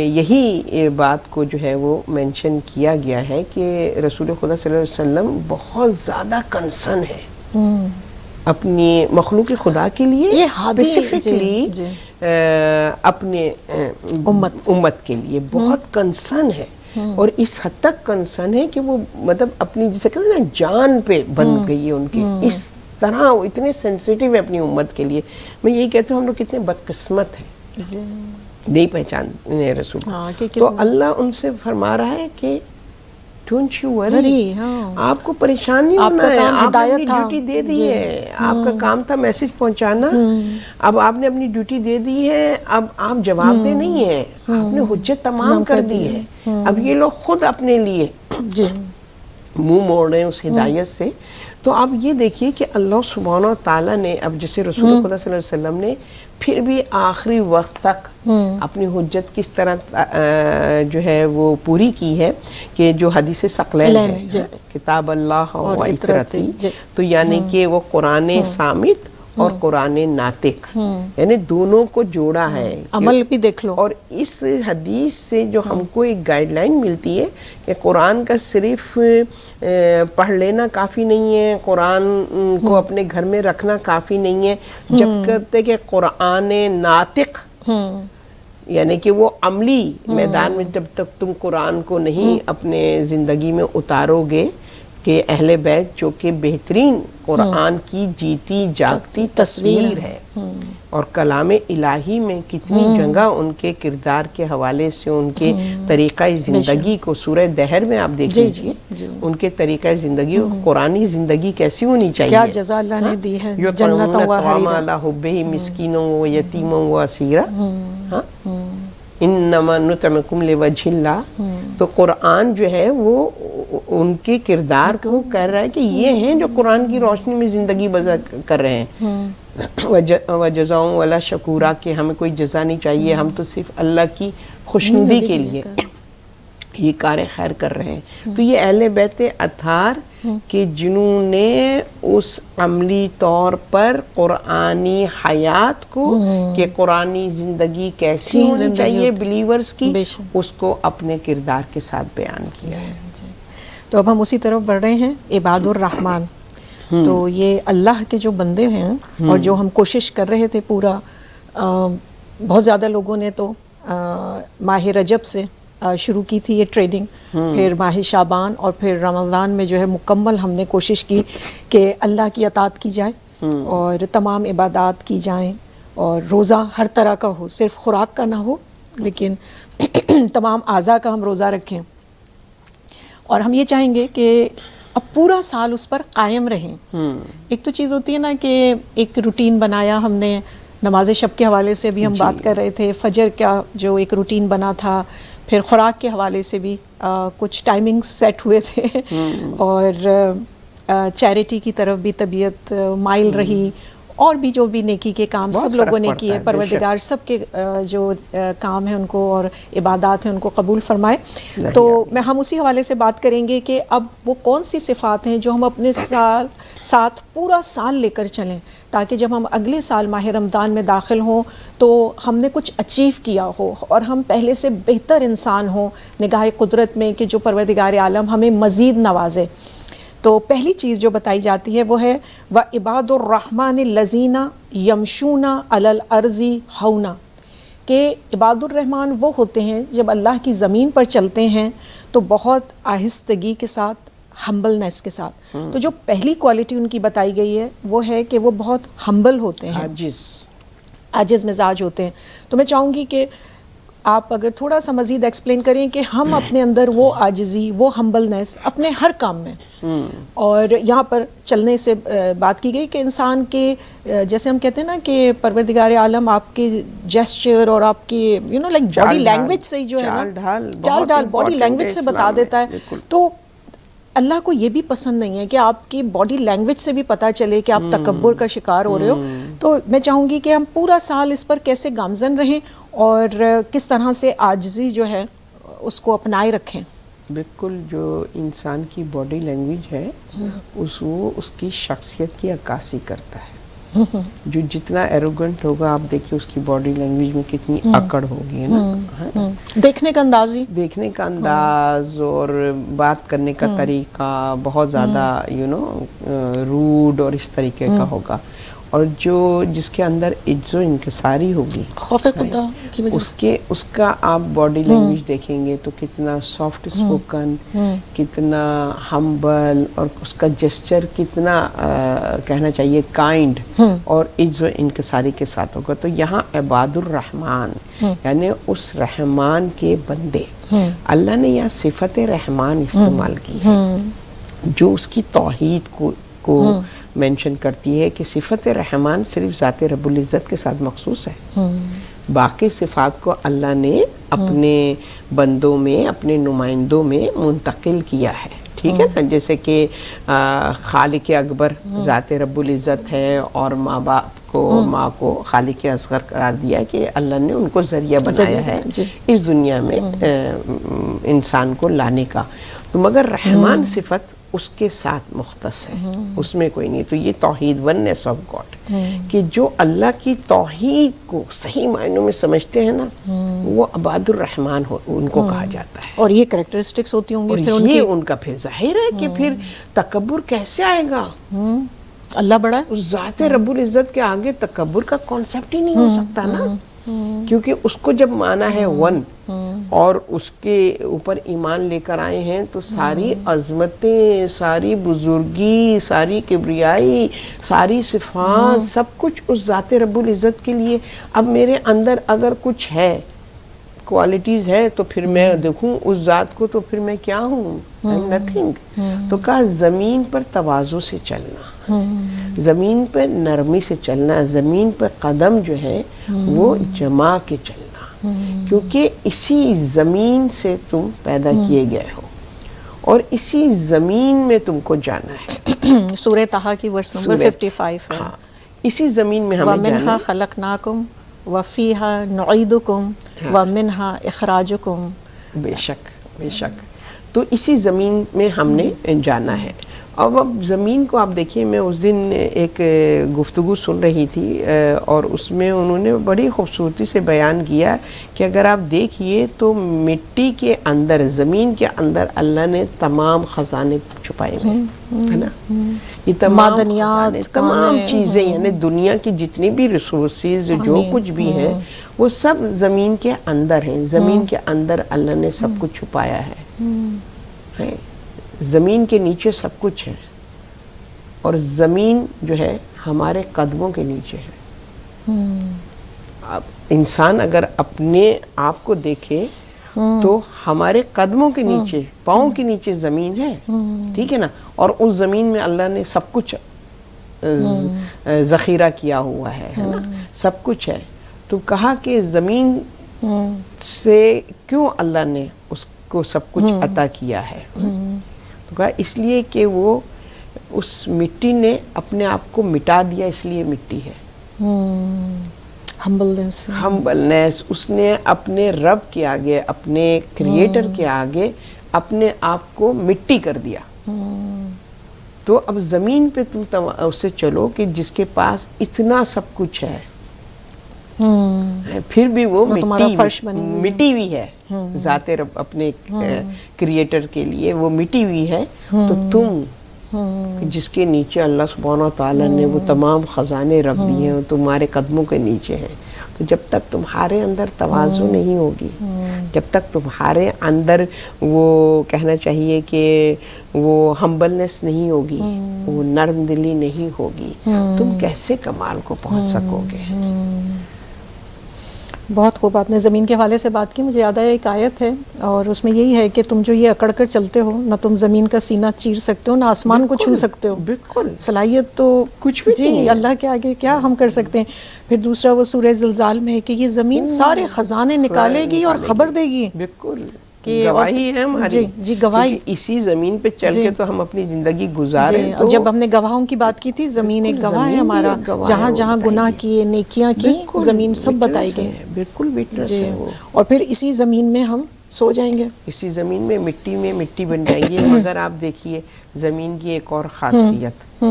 یہی بات کو جو ہے وہ مینشن کیا گیا ہے کہ رسول خدا صلی اللہ علیہ وسلم بہت زیادہ کنسرن ہے اپنی مخلوق خدا کے لیے، اسپیسیفکلی اپنے امت کے لیے بہت کنسرن ہے. اور اس حد تک کنسرن ہے کہ وہ مطلب اپنی جسے کہتے ہیں نا جان پہ بن گئی ہے ان کی. اس طرح وہ اتنے سینسیٹیو ہے اپنی امت کے لیے. میں یہی کہتی ہوں ہم لوگ کتنے بدقسمت ہیں نہیں پہچانتے رسول کو. تو اللہ ان سے فرما رہا ہے کہ ڈونٹ یو وری، آپ کو پریشانی ہونا ہے، آپ نے اپنی ڈیوٹی دے دی ہے، آپ کا کام تھا میسج پہنچانا، اب آپ نے اپنی ڈیوٹی دے دی ہے، اب آپ جواب دے نہیں ہیں، آپ نے حجت تمام کر دی ہے. اب یہ لوگ خود اپنے لیے منہ موڑ رہے ہیں اس ہدایت سے. تو آپ یہ دیکھیے کہ اللہ سبحانہ و تعالیٰ نے اب جیسے رسول خدا صلی اللہ علیہ وسلم نے پھر بھی آخری وقت تک اپنی حجت کس طرح جو ہے وہ پوری کی ہے کہ جو حدیث ثقلین ہے کتاب اللہ و اطرتی، تو یعنی کہ وہ قرآن صامت اور قرآن ناطق، یعنی دونوں کو جوڑا ہے. عمل بھی دیکھ لو. اور اس حدیث سے جو ہم کو ایک گائیڈ لائن ملتی ہے کہ قرآن کا صرف پڑھ لینا کافی نہیں ہے، قرآن کو اپنے گھر میں رکھنا کافی نہیں ہے، جب کہتے کہ قرآن ناطق یعنی کہ وہ عملی میدان میں جب تک تم قرآن کو نہیں اپنے زندگی میں اتارو گے کہ اہل بیت جو کہ بہترین قرآن کی جیتی جاگتی تصویر ہے، اور کلام الہی میں کتنی جگہ ان کے کردار کے حوالے سے ان کے طریقہ زندگی کو، سورہ دہر میں آپ دیکھ لیجئے ان کے طریقہ زندگی، قرآنی زندگی کیسی ہونی چاہیے، کیا جزا اللہ نے دی ہے، جنت و حریرا، علی حبہ مسکینوں و یتیموں و اسیرا، انما نطعمکم لوجہ اللہ. تو قرآن جو ہے وہ ان کے کردار کو کہہ رہا ہے کہ یہ ہیں جو قرآن کی روشنی میں زندگی بسر کر رہے ہیں. وجزاؤں ولا شکورا، کہ ہمیں کوئی جزا نہیں چاہیے، ہم تو صرف اللہ کی خوشنودی کے لیے یہ کار خیر کر رہے ہیں. تو یہ اہل بیت اطہار کہ جنہوں نے اس عملی طور پر قرآنی حیات کو، کہ قرآنی زندگی کیسی ہونی چاہیے بلیورز کی، اس کو اپنے کردار کے ساتھ بیان کیا ہے. تو اب ہم اسی طرف بڑھ رہے ہیں، عباد الرحمن. تو یہ اللہ کے جو بندے ہیں اور جو ہم کوشش کر رہے تھے پورا، بہت زیادہ لوگوں نے تو ماہ رجب سے شروع کی تھی یہ ٹریننگ، پھر ماہ شعبان اور پھر رمضان میں جو ہے مکمل ہم نے کوشش کی کہ اللہ کی اطاعت کی جائے اور تمام عبادات کی جائیں، اور روزہ ہر طرح کا ہو، صرف خوراک کا نہ ہو لیکن تمام اعضاء کا ہم روزہ رکھیں. اور ہم یہ چاہیں گے کہ اب پورا سال اس پر قائم رہیں. ایک تو چیز ہوتی ہے نا کہ ایک روٹین بنایا ہم نے، نماز شب کے حوالے سے بھی ہم بات کر رہے تھے، فجر کا جو ایک روٹین بنا تھا، پھر خوراک کے حوالے سے بھی کچھ ٹائمنگ سیٹ ہوئے تھے، اور چیریٹی کی طرف بھی طبیعت مائل رہی، اور بھی جو بھی نیکی کے کام سب لوگوں نے کیے. پروردگار سب کے جو کام ہیں ان کو اور عبادات ہیں ان کو قبول فرمائے. تو ہم اسی حوالے سے بات کریں گے کہ اب وہ کون سی صفات ہیں جو ہم اپنے ساتھ پورا سال لے کر چلیں، تاکہ جب ہم اگلے سال ماہ رمضان میں داخل ہوں تو ہم نے کچھ اچیو کیا ہو اور ہم پہلے سے بہتر انسان ہوں نگاہ قدرت میں، کہ جو پروردگار عالم ہمیں مزید نوازے. تو پہلی چیز جو بتائی جاتی ہے وہ ہے وَعِبَادُ الرَّحْمَنِ الَّذِينَ يَمْشُونَ عَلَى الْأَرْضِ هَوْنًا، کہ عباد الرحمن وہ ہوتے ہیں جب اللہ کی زمین پر چلتے ہیں تو بہت آہستگی کے ساتھ، ہمبلنس کے ساتھ. تو جو پہلی کوالٹی ان کی بتائی گئی ہے وہ ہے کہ وہ بہت ہمبل ہوتے ہیں، عاجز مزاج ہوتے ہیں. تو میں چاہوں گی کہ آپ اگر تھوڑا سا مزید ایکسپلین کریں کہ ہم اپنے اندر وہ عاجزی، وہ ہمبلنس اپنے ہر کام میں، اور یہاں پر چلنے سے بات کی گئی کہ انسان کے جیسے ہم کہتے ہیں نا کہ پروردگار عالم آپ کے جیسچر اور آپ کے لائک باڈی لینگویج سے ہی جو ہے نا، چال ڈھال باڈی لینگویج سے بتا دیتا ہے. تو اللہ کو یہ بھی پسند نہیں ہے کہ آپ کی باڈی لینگویج سے بھی پتہ چلے کہ آپ تکبر کا شکار ہو رہے ہو. تو میں چاہوں گی کہ ہم پورا سال اس پر کیسے گامزن رہیں اور کس طرح سے عاجزی جو ہے اس کو اپنائے رکھیں. بالکل، جو انسان کی باڈی لینگویج ہے وہ اس کی شخصیت کی عکاسی کرتا ہے. جو جتنا ایروگنٹ ہوگا، آپ دیکھیے اس کی باڈی لینگویج میں کتنی اکڑ ہوگی نا، دیکھنے کا انداز ہی، دیکھنے کا انداز اور بات کرنے کا طریقہ بہت زیادہ روڈ اور اس طریقے کا ہوگا. اور جس کے اندر عجز و انکساری ہوگی، خوف خدا کی وجہ سے، اس کا آپ باڈی لینگویج دیکھیں گے تو کتنا سافٹ اسپوکن، کتنا ہمبل، اور اس کا جسچر کتنا کہنا چاہیے کائنڈ اور عجز و انکساری کے ساتھ ہوگا. تو یہاں عباد الرحمن یعنی اس رحمان کے بندے، اللہ نے یہاں صفت رحمان استعمال کی ہے جو اس کی توحید کو مینشن کرتی ہے کہ صفت رحمان صرف ذات رب العزت کے ساتھ مخصوص ہے. باقی صفات کو اللہ نے اپنے بندوں میں، اپنے نمائندوں میں منتقل کیا ہے. ٹھیک ہے نا، جیسے کہ خالق اکبر ذات رب العزت ہے، اور ماں باپ کو، ماں کو خالق اصغر قرار دیا کہ اللہ نے ان کو ذریعہ بنایا ہے اس دنیا میں انسان کو لانے کا. تو مگر رحمان صفت اس کے ساتھ مختص ہے، اس میں کوئی نہیں. تو یہ توحید، وننس آف گاڈ، کہ جو اللہ کی توحید کو صحیح معنوں میں سمجھتے ہیں نا، وہ عباد الرحمن ان کو کہا جاتا ہے. اور یہ کریکٹرسٹکس ہوتی ہوں گی، اور یہ ان کا پھر ظاہر ہے کہ پھر تکبر کیسے آئے گا. اللہ بڑا ہے، اس ذات رب العزت کے آگے تکبر کا کانسیپٹ ہی نہیں ہو سکتا نا، کیونکہ اس کو جب مانا ہے ون، اور اس کے اوپر ایمان لے کر آئے ہیں تو ساری عظمتیں، ساری بزرگی، ساری کبریائی، ساری صفات، سب کچھ اس ذات رب العزت کے لیے. اب میرے اندر اگر کچھ ہے، کوالٹیز ہے، تو پھر میں دیکھوں اس ذات کو، تو پھر میں کیا ہوں؟ نتھنگ. تو کہا زمین پر تواضع سے چلنا، زمین پر نرمی سے چلنا، زمین پر قدم جو ہے وہ جما کے چلنا، کیونکہ اسی زمین سے تم پیدا کیے گئے ہو اور اسی زمین میں تم کو جانا ہے. سورہ طٰہٰ کی ورس نمبر 55 ہے. ہاں، اسی زمین میں ہمیں جانا ہے. وَمِنْهَا خَلَقْنَاكُمْ وَفِيهَا نُعِيدُكُمْ وَمِنْهَا إِخْرَاجُكُمْ. بے شک، بے شک. تو اسی زمین میں ہم نے جانا ہے. اب زمین کو آپ دیکھیے، میں اس دن ایک گفتگو سن رہی تھی اور اس میں انہوں نے بڑی خوبصورتی سے بیان کیا کہ اگر آپ دیکھیے تو مٹی کے اندر، زمین کے اندر اللہ نے تمام خزانے چھپائے ہوئے ہے نا. یہ تمام خزانے، تمام چیزیں، یعنی دنیا کی جتنی بھی ریسورسز جو کچھ بھی ہے وہ سب زمین کے اندر ہیں. زمین کے اندر اللہ نے سب کچھ چھپایا ہے. زمین کے نیچے سب کچھ ہے اور زمین جو ہے ہمارے قدموں کے نیچے ہے. اب انسان اگر اپنے آپ کو دیکھے تو ہمارے قدموں کے نیچے، پاؤں کے نیچے زمین ہے، ٹھیک ہے نا. اور اس زمین میں اللہ نے سب کچھ ذخیرہ کیا ہوا ہے نا، سب کچھ ہے. تو کہا کہ زمین سے کیوں اللہ نے اس کو سب کچھ عطا کیا ہے؟ تو کہا اس لیے کہ وہ اس مٹی نے اپنے آپ کو مٹا دیا، اس لیے مٹی ہے. ہمبلنس. اس نے اپنے رب کے آگے، اپنے کریٹر کے آگے اپنے آپ کو مٹی کر دیا. تو اب زمین پہ تم اس سے چلو کہ جس کے پاس اتنا سب کچھ ہے، پھر بھی وہ مٹی ہوئی ہے. ذات رب اپنے کریٹر کے لیے وہ مٹی ہوئی ہے. تو تم جس کے نیچے اللہ سبحانہ و تعالیٰ نے وہ تمام خزانے رکھ دیے ہیں، تمہارے قدموں کے نیچے ہیں. تو جب تک تمہارے اندر تواضع نہیں ہوگی، جب تک تمہارے اندر وہ کہنا چاہیے کہ وہ ہمبلنس نہیں ہوگی، وہ نرم دلی نہیں ہوگی، تم کیسے کمال کو پہنچ سکو گے؟ بہت خوب آپ نے زمین کے حوالے سے بات کی. مجھے یاد آیا ایک آیت ہے اور اس میں یہی ہے کہ تم جو یہ اکڑ کر چلتے ہو، نہ تم زمین کا سینہ چیر سکتے ہو، نہ آسمان کو چھو سکتے ہو. بالکل صلاحیت تو کچھ بھی نہیں ہے. اللہ کے آگے کیا ہم کر سکتے ہیں. پھر دوسرا وہ سورہ زلزال میں ہے کہ یہ زمین سارے خزانے نکالے گی اور خبر دے گی. بالکل گواہی ہے ہماری. جی گواہی. اسی زمین پہ چل کے تو ہم اپنی زندگی گزارے. جب ہم نے گواہوں کی بات کی تھی، زمین ایک گواہ ہے ہمارا. جہاں جہاں گناہ کیے، نیکیاں کی، زمین سب بتائی گئی. بالکل وٹنس ہے وہ. اور پھر اسی زمین میں ہم سو جائیں گے. اسی زمین میں مٹی بن جائیں گے. مگر آپ دیکھیے زمین کی ایک اور خاصیت،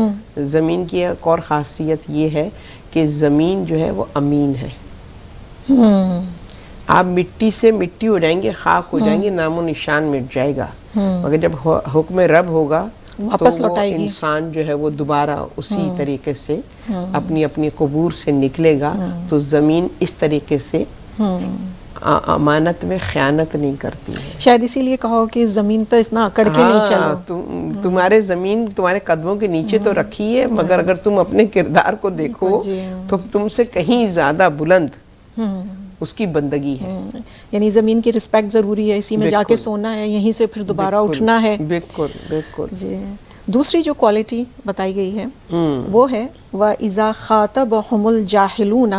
زمین کی ایک اور خاصیت یہ ہے کہ زمین جو ہے وہ امین ہے. آپ مٹی سے مٹی ہو جائیں گے، خاک ہو جائیں گے، نام و نشان مٹ جائے گا. مگر جب حکم رب ہوگا واپس تو وہ لوٹائے گی. انسان جو ہے وہ دوبارہ اسی طریقے سے اپنی قبور سے نکلے گا. تو زمین اس طریقے سے امانت میں خیانت نہیں کرتی ہے. شاید اسی لیے کہو کہ زمین پر اتنا اکڑ کے نہیں چلو. تمہارے زمین تمہارے قدموں کے نیچے تو رکھی ہے، مگر اگر تم اپنے کردار کو دیکھو تو تم سے کہیں زیادہ بلند اس کی بندگی ہے. یعنی زمین کی رسپیکٹ ضروری ہے. اسی میں جا کے سونا ہے، یہیں سے پھر دوبارہ اٹھنا ہے. بالکل بالکل. جی دوسری جو کوالٹی بتائی گئی ہے وہ ہے وَإِذَا خَاطَبَهُمُ الْجَاهِلُونَ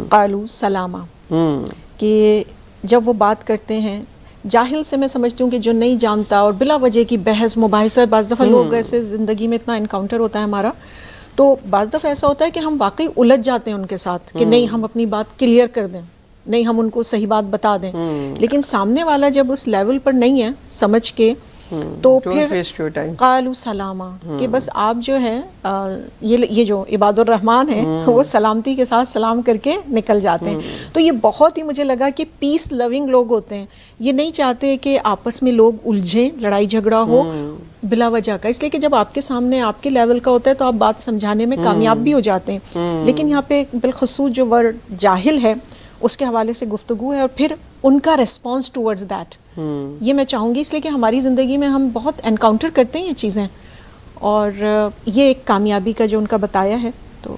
قَالُوا سَلَامًا. کہ جب وہ بات کرتے ہیں، جاہل سے میں سمجھتی ہوں کہ جو نہیں جانتا اور بلا وجہ کی بحث مباحثہ، بعض دفعہ لوگ ایسے زندگی میں اتنا انکاؤنٹر ہوتا ہے ہمارا، تو بعض دفعہ ایسا ہوتا ہے کہ ہم واقعی الجھ جاتے ہیں ان کے ساتھ کہ نہیں ہم اپنی بات کلیئر کر دیں، نہیں ہم ان کو صحیح بات بتا دیں. لیکن سامنے والا جب اس لیول پر نہیں ہے سمجھ کے، تو پھر قالوا سلاما، کہ بس آپ جو ہے یہ جو عباد الرحمن ہیں وہ سلامتی کے ساتھ سلام کر کے نکل جاتے ہیں. تو یہ بہت ہی مجھے لگا کہ پیس لونگ لوگ ہوتے ہیں. یہ نہیں چاہتے کہ آپس میں لوگ الجھیں، لڑائی جھگڑا ہو بلا وجہ کا. اس لیے کہ جب آپ کے سامنے آپ کے لیول کا ہوتا ہے تو آپ بات سمجھانے میں کامیاب بھی ہو جاتے ہیں. لیکن یہاں پہ بالخصوص جو ورڈ جاہل ہے اس کے حوالے سے گفتگو ہے، اور پھر ان کا ریسپانس ٹورڈز دیٹ، یہ میں چاہوں گی، اس لیے کہ ہماری زندگی میں ہم بہت انکاؤنٹر کرتے ہیں یہ چیزیں، اور یہ ایک کامیابی کا جو ان کا بتایا ہے. تو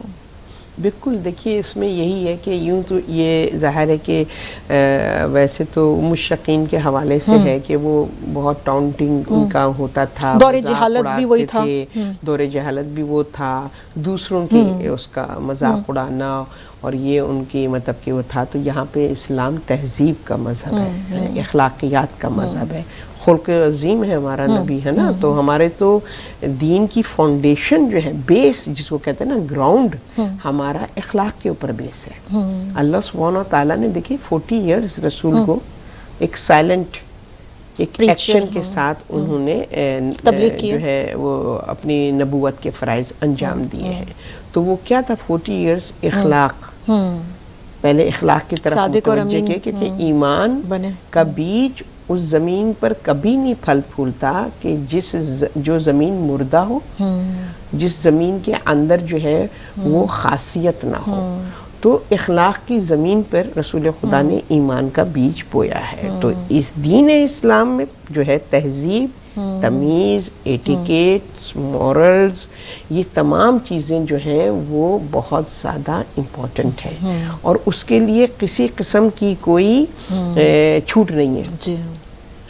بالکل دیکھیے اس میں یہی ہے کہ یوں تو یہ ظاہر ہے کہ ویسے تو مشقین کے حوالے سے ہے کہ وہ بہت ٹاؤنٹنگ ان کا ہوتا تھا، دور جہالت بھی وہی تھا، دور جہالت بھی وہ تھا، دوسروں کی اس کا مذاق اڑانا، اور یہ ان کی مطلب کہ وہ تھا. تو یہاں پہ اسلام تہذیب کا مذہب ہے، اخلاقیات کا مذہب ہے، خلق عظیم ہے ہمارا نبی، ہے نا. تو ہمارے تو دین کی فاؤنڈیشن جو ہے، بیس جس کو کہتے ہیں نا، گراؤنڈ ہمارا اخلاق کے اوپر بیس ہے. اللہ سبحانہ تعالیٰ نے دیکھیے 40 ایئرز رسول کو ایک سائلنٹ ایک ایکشن کے ساتھ انہوں نے جو ہے وہ اپنی نبوت کے فرائض انجام دیے ہیں. تو وہ کیا تھا 40 ایئرز اخلاق، پہلے اخلاق کی طرف متوجہ کیے، کیونکہ ایمان کا بیج اس زمین پر کبھی نہیں پھل پھولتا کہ جو زمین مردہ ہو، جس زمین کے اندر جو ہے وہ خاصیت نہ ہو. تو اخلاق کی زمین پر رسول خدا نے ایمان کا بیج بویا ہے. تو اس دین اسلام میں جو ہے تہذیب، تمیز، ایٹیکیٹس، مورلز، یہ تمام چیزیں جو ہیں وہ بہت زیادہ امپورٹنٹ ہیں، اور اس کے لیے کسی قسم کی کوئی چھوٹ نہیں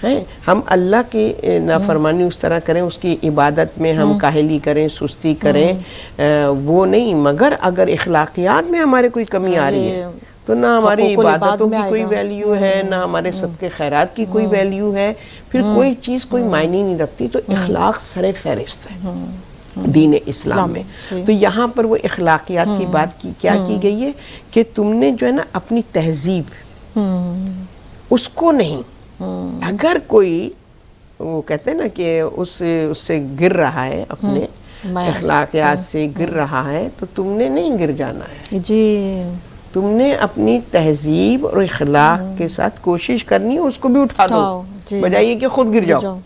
ہے. ہم اللہ کی نافرمانی اس طرح کریں، اس کی عبادت میں ہم کاہلی کریں، سستی کریں، وہ نہیں. مگر اگر اخلاقیات میں ہمارے کوئی کمی آ رہی ہے تو نہ ہماری عبادتوں کی کوئی ویلیو ہے، نہ ہمارے صدقے خیرات کی کوئی ویلیو ہے، پھر کوئی چیز کوئی معنی نہیں رکھتی. تو اخلاق سر فہرست ہے دین اسلام میں. تو یہاں پر وہ اخلاقیات کی بات کیا کی گئی ہے کہ تم نے جو ہے نا اپنی تہذیب اس کو نہیں، اگر کوئی وہ کہتے ہیں نا کہ اس سے گر رہا ہے، اپنے اخلاقیات سے گر رہا ہے، تو تم نے نہیں گر جانا ہے. جی تم نے اپنی تہذیب اور اخلاق کے ساتھ کوشش کرنی ہے، اس کو بھی اٹھا دو، بجائے کہ خود گر جاؤ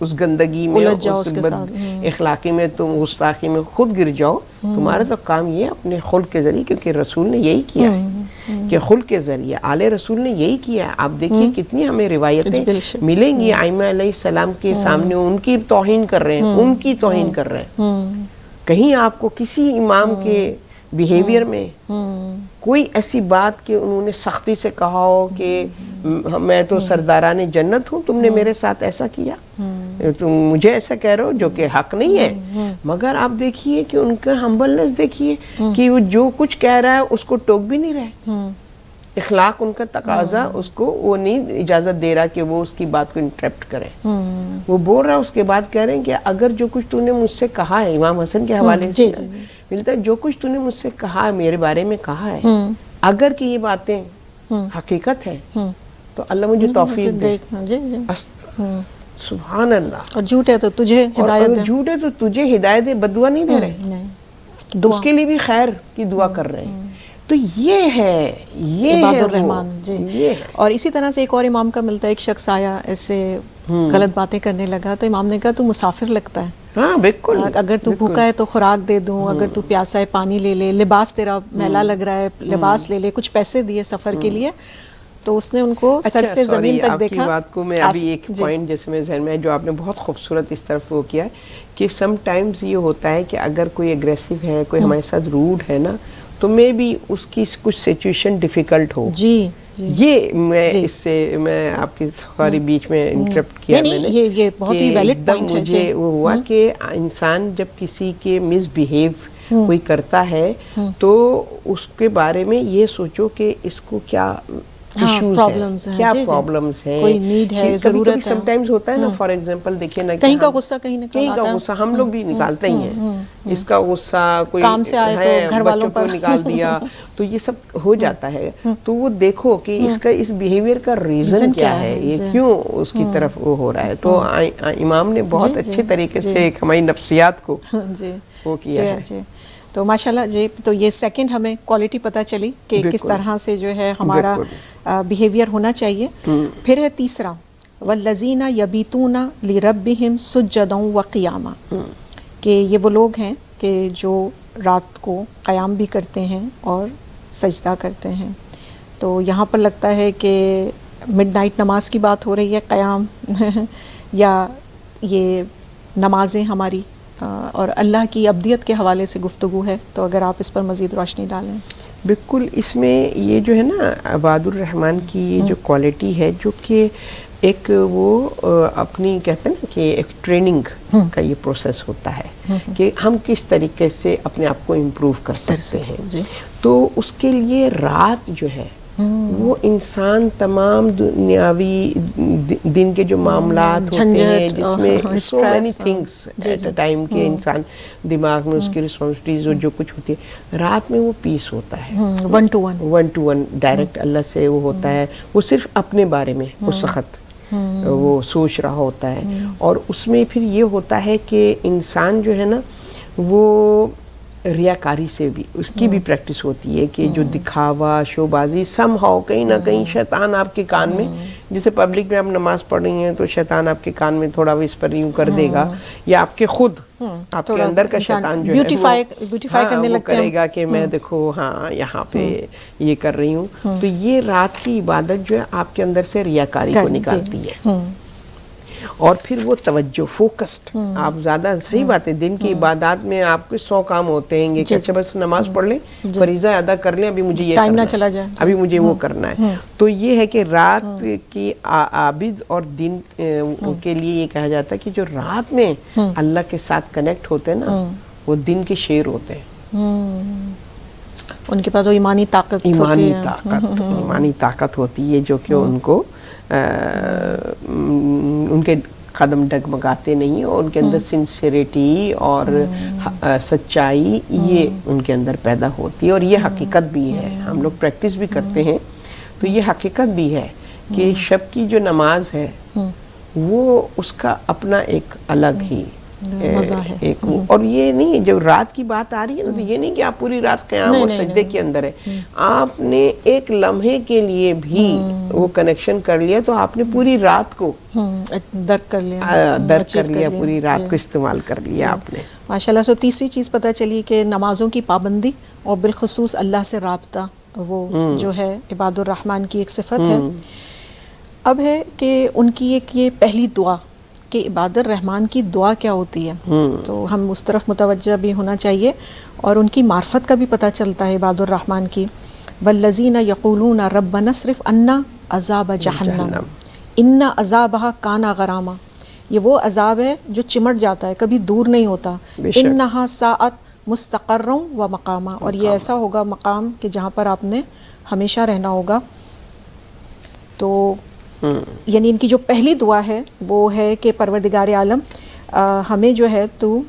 اس گندگی میں، اس بد اخلاقی میں، تم گستاخی میں خود گر جاؤ. تمہارا تو کام یہ اپنے خلق کے ذریعے، کیونکہ رسول نے یہی کیا ہے کہ خلق کے ذریعے آل رسول نے یہی کیا ہے. آپ دیکھیے کتنی ہمیں روایتیں ملیں گی ائمہ علیہ السلام کے سامنے ان کی توہین کر رہے ہیں، ان کی توہین کر رہے ہیں. کہیں آپ کو کسی امام کے بیہیویئر میں کوئی ایسی بات کہ انہوں نے سختی سے کہا ہو کہ میں تو سرداران جنت ہوں، تم نے میرے ساتھ ایسا کیا، تم مجھے ایسا کہہ رہے ہو، جو کہ حق نہیں ہے. مگر آپ دیکھیے کہ ان کا ہمبلنس دیکھیے کہ وہ جو کچھ کہہ رہا ہے اس کو ٹوک بھی نہیں رہے. اخلاق ان کا تقاضا اس کو وہ نہیں اجازت دے رہا کہ وہ اس کی بات کو انٹرپٹ کرے. وہ بول رہا ہے، اس کے بعد کہہ رہے ہیں کہ اگر جو کچھ تو نے مجھ سے کہا ہے، امام حسن کے حوالے سے ملتا ہے، جو کچھ تو نے مجھ سے کہا ہے، میرے بارے میں کہا ہے، اگر کہ یہ باتیں حقیقت ہے تو اللہ مجھے توفیق دے. سبحان اللہ. اور جھوٹ ہے تو تجھے ہدایت دے، جھوٹ ہے تو تجھے ہدایت دے. بدعا نہیں دے رہے، اس کے لیے بھی خیر کی دعا کر رہے ہیں. تو یہ ہے، یہ عباد الرحمن. جی. اور اسی طرح سے ایک اور امام کا ملتا ہے، ایک شخص آیا ایسے غلط باتیں کرنے لگا، تو امام نے کہا تو مسافر لگتا ہے. ہاں بالکل. اگر تو بھوکا ہے تو خوراک دے دوں، اگر تو پیاسا ہے پانی لے لے، لباس تیرا میلا لگ رہا ہے لباس لے لے، کچھ پیسے دیے سفر کے لیے. تو اس نے ان کو سر سے زمین تک دیکھا. آپ کی بات کو میں ابھی ایک پوائنٹ جس میں ذہن میں جو آپ نے بہت خوبصورت اس طرف وہ کیا ہے کہ سم ٹائمز یہ ہوتا ہے کہ اگر کوئی اگریسو ہے، کوئی ہمارے ساتھ روڈ ہے نا، تو میں بھی اس کی کچھ سچویشن ڈیفیکلٹ ہو. جی یہ میں اس سے میں آپ کی ساری بیچ میں انٹرپٹ کیا میں نے، یہ بہت ہی ویلڈ پوائنٹ ہے. مجھے وہ ہوا کہ انسان جب کسی کے مس بیہیو کوئی کرتا ہے تو اس کے بارے میں یہ سوچو کہ اس کو کیا ایشوز ہیں، کیا پرابلمز ہیں، کوئی نیڈ ہے، ضرورت ہے. سم ٹائمز ہوتا ہے نا، فار ایگزامپل دیکھیے نا، کہیں کا غصہ کہیں کا غصہ ہم لوگ بھی نکالتے ہی ہیں. اس کا غصہ کوئی کام سے آئے تو گھر والوں پر نکال دیا، تو یہ سب ہو جاتا ہے. تو وہ دیکھو کہ اس کا اس بیہیویئر کا ریزن کیا ہے، یہ کیوں اس کی طرف وہ ہو رہا ہے. تو امام نے بہت اچھے طریقے سے ایک ہماری نفسیات کو وہ کیا ہے. تو ماشاءاللہ جی. تو یہ سیکنڈ ہمیں کوالٹی پتہ چلی کہ کس طرح سے جو ہے ہمارا بیہیویئر ہونا چاہیے. پھر ہے تیسرا، والذین یبیتون لربہم سجدا وقیاما، کہ یہ وہ لوگ ہیں کہ جو رات کو قیام بھی کرتے ہیں اور سجدہ کرتے ہیں. تو یہاں پر لگتا ہے کہ مڈ نائٹ نماز کی بات ہو رہی ہے، قیام یا یہ نمازیں ہماری اور اللہ کی ابدیت کے حوالے سے گفتگو ہے، تو اگر آپ اس پر مزید روشنی ڈالیں. بالکل، اس میں یہ جو ہے نا عباد الرحمن کی یہ جو کوالٹی ہے، جو کہ ایک وہ اپنی کہتے ہیں نا کہ ایک ٹریننگ کا یہ پروسیس ہوتا ہے کہ ہم کس طریقے سے اپنے آپ کو امپروو کر سکتے ہیں. تو اس کے لیے رات جو ہے وہ انسان تمام دنیاوی دن کے جو معاملات ہوتے ہیں، جس میں so many things at a time کہ انسان دماغ میں اس کی رسپانسبلٹیز جو کچھ ہوتی ہے، رات میں وہ پیس ہوتا ہے، ون ٹو ون ڈائریکٹ اللہ سے وہ ہوتا ہے. وہ صرف اپنے بارے میں اس وقت وہ سوچ رہا ہوتا ہے، اور اس میں پھر یہ ہوتا ہے کہ انسان جو ہے نا وہ ریاکاری سے بھی اس کی بھی پریکٹس ہوتی ہے کہ جو دکھاوا شو بازی سم ہاؤ کہیں نہ کہیں شیطان آپ کے کان میں، جیسے پبلک میں آپ نماز پڑھ رہی ہیں تو شیطان آپ کے کان میں تھوڑا وسپر یوں کر دے گا، یا آپ کے خود آپ کے اندر کا شیطان جو ہے وہ کرے گا کہ میں دیکھو ہاں یہاں پہ یہ کر رہی ہوں. تو یہ رات کی عبادت جو ہے آپ کے اندر سے ریاکاری کو نکالتی ہے، اور پھر وہ توجہ فوکسڈ آپ زیادہ. صحیح بات ہے، دن کی عبادات میں آپ کے 100 کام ہوتے ہیں کہ اچھا بس نماز پڑھ لیں، فریضہ ادا کر لیں، ابھی مجھے یہ ٹائم نہ چلا جائے، ابھی مجھے وہ کرنا ہے. تو یہ ہے کہ رات کی عابد اور دن کے لیے یہ کہا جاتا ہے کہ جو رات میں اللہ کے ساتھ کنیکٹ ہوتے ہیں نا، وہ دن کے شیر ہوتے ہیں. ان کے پاس وہ ایمانی طاقت ہوتی ہے جو کہ ان کو ان کے قدم ڈگمگاتے نہیں، اور ان کے اندر سنسیریٹی اور سچائی یہ ان کے اندر پیدا ہوتی ہے. اور یہ حقیقت بھی ہے، ہم لوگ پریکٹس بھی کرتے ہیں تو یہ حقیقت بھی ہے کہ شب کی جو نماز ہے وہ اس کا اپنا ایک الگ ہی مزہ ہے. اور یہ نہیں جب رات کی بات آ رہی ہے نا، تو یہ نہیں کہ آپ پوری رات قیام اور سجدے کے اندر ہے، آپ نے ایک لمحے کے لیے بھی وہ کنیکشن کر لیا تو آپ نے پوری رات کو درک کر لیا پوری رات کو استعمال کر لیا آپ نے. ماشاءاللہ. سو تیسری چیز پتہ چلی کہ نمازوں کی پابندی اور بالخصوص اللہ سے رابطہ وہ جو ہے عباد الرحمن کی ایک صفت ہے. اب ہے کہ ان کی ایک یہ پہلی دعا کہ عباد الرحمن کی دعا کیا ہوتی ہے، تو ہم اس طرف متوجہ بھی ہونا چاہیے، اور ان کی معرفت کا بھی پتہ چلتا ہے عباد الرحمن کی. والذین یقولون ربنا اصرف عنا عذاب جہنم ان عذابها کان غراما. یہ وہ عذاب ہے جو چمٹ جاتا ہے، کبھی دور نہیں ہوتا. انہا ساعت مستقرا و مقاما، اور یہ ایسا ہوگا مقام کہ جہاں پر آپ نے ہمیشہ رہنا ہوگا. تو یعنی ان کی جو پہلی دعا ہے وہ ہے کہ پروردگار عالم ہمیں جو ہے تو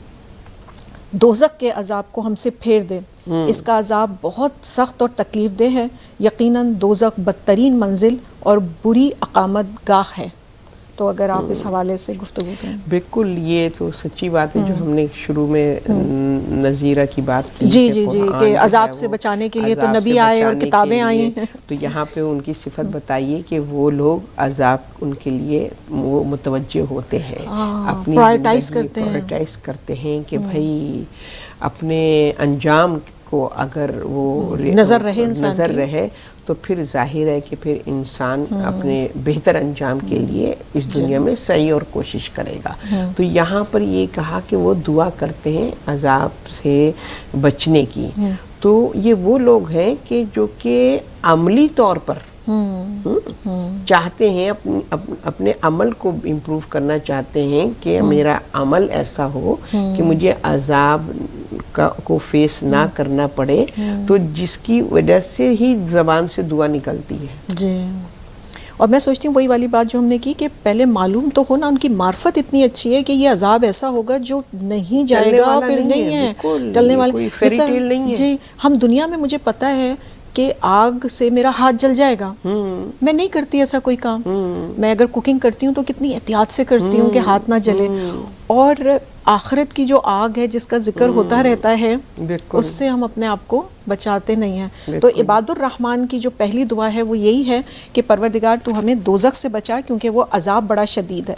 دوزخ کے عذاب کو ہم سے پھیر دے. اس کا عذاب بہت سخت اور تکلیف دہ ہے. یقیناً دوزخ بدترین منزل اور بری اقامت گاہ ہے. تو اگر آپ اس حوالے سے گفتگو کریں. بالکل، یہ تو سچی بات ہے جو ہم نے شروع میں نذیرہ کی بات کی، جی کہ عذاب سے بچانے کے لیے تو نبی آئے اور کتابیں آئیں. تو یہاں پہ ان کی صفت بتائیے کہ وہ لوگ عذاب ان کے لیے وہ متوجہ ہوتے ہیں، اپنی پرائرٹائز کرتے ہیں کہ بھائی اپنے انجام کو اگر وہ نظر رہے تو پھر ظاہر ہے کہ پھر انسان اپنے بہتر انجام کے لیے اس دنیا میں سعی اور کوشش کرے گا. تو یہاں پر یہ کہا کہ وہ دعا کرتے ہیں عذاب سے بچنے کی. تو یہ وہ لوگ ہیں کہ جو کہ عملی طور پر چاہتے ہیں اپنے عمل کو امپروو کرنا چاہتے ہیں کہ میرا عمل ایسا ہو کہ مجھے عذاب کو فیس نہ کرنا پڑے، تو جس کی وجہ سے ہی زبان سے دعا نکلتی ہے. جی، اور میں سوچتی ہوں وہی والی بات جو ہم نے کی کہ پہلے معلوم تو ہونا، ان کی معرفت اتنی اچھی ہے کہ یہ عذاب ایسا ہوگا جو نہیں جائے گا، پھر نہیں ہے ٹلنے والا. جی، ہم دنیا میں مجھے پتہ ہے کہ آگ سے میرا ہاتھ جل جائے گا، میں نہیں کرتی ایسا کوئی کام. میں اگر کوکنگ کرتی ہوں تو کتنی احتیاط سے کرتی ہوں کہ ہاتھ نہ جلے. اور آخرت کی جو آگ ہے جس کا ذکر ہوتا رہتا ہے، اس سے ہم اپنے آپ کو بچاتے نہیں ہیں. تو عباد الرحمن کی جو پہلی دعا ہے وہ یہی ہے کہ پروردگار تو ہمیں دوزخ سے بچا، کیونکہ وہ عذاب بڑا شدید ہے.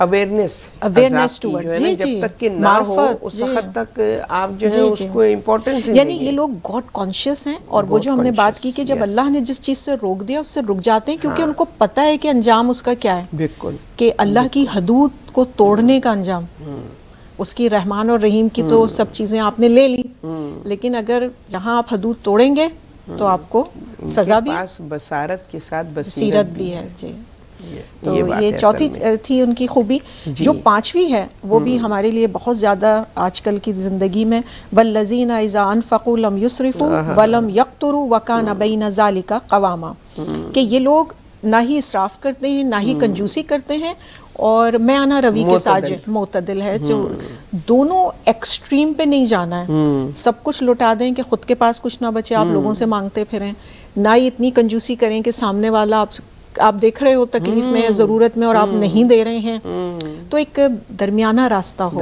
اویئرنیس ٹورڈز جب تک کہ نہ ہو اس وقت تک آپ جو ہے اس کو امپورٹنس، یعنی یہ لوگ گاڈ کانشیس ہیں، اور وہ جو ہم نے بات کی کہ جب اللہ نے جس چیز سے روک دیا اس سے رک جاتے ہیں، کیونکہ ان کو پتہ ہے کہ انجام اس کا کیا ہے، بالکل کہ اللہ کی حدود کو توڑنے کا انجام، اس کی رحمان اور رحیم کی تو سب چیزیں آپ نے لے لی، لیکن اگر جہاں آپ حدود توڑیں گے تو آپ کو سزا بھی، بصارت کے ساتھ بصیرت بھی ہے. جی تو یہ چوتھی تھی ان کی خوبی. جو پانچویں ہے وہ بھی ہمارے لیے بہت زیادہ آج کل کی زندگی میں، والذین اذا انفقوا لم یسرفوا ولم یقتروا وکان بین ذلک قواما، کہ یہ لوگ نہ ہی اسراف کرتے ہیں نہ ہی کنجوسی کرتے ہیں، اور میانہ روی کے ساتھ معتدل ہے، جو دونوں ایکسٹریم پہ نہیں جانا ہے، سب کچھ لٹا دیں کہ خود کے پاس کچھ نہ بچے، آپ لوگوں سے مانگتے پھریں، نہ ہی اتنی کنجوسی کریں کہ سامنے والا آپ دیکھ رہے ہو تکلیف میں یا ضرورت میں اور آپ نہیں دے رہے ہیں. تو ایک درمیانہ راستہ ہو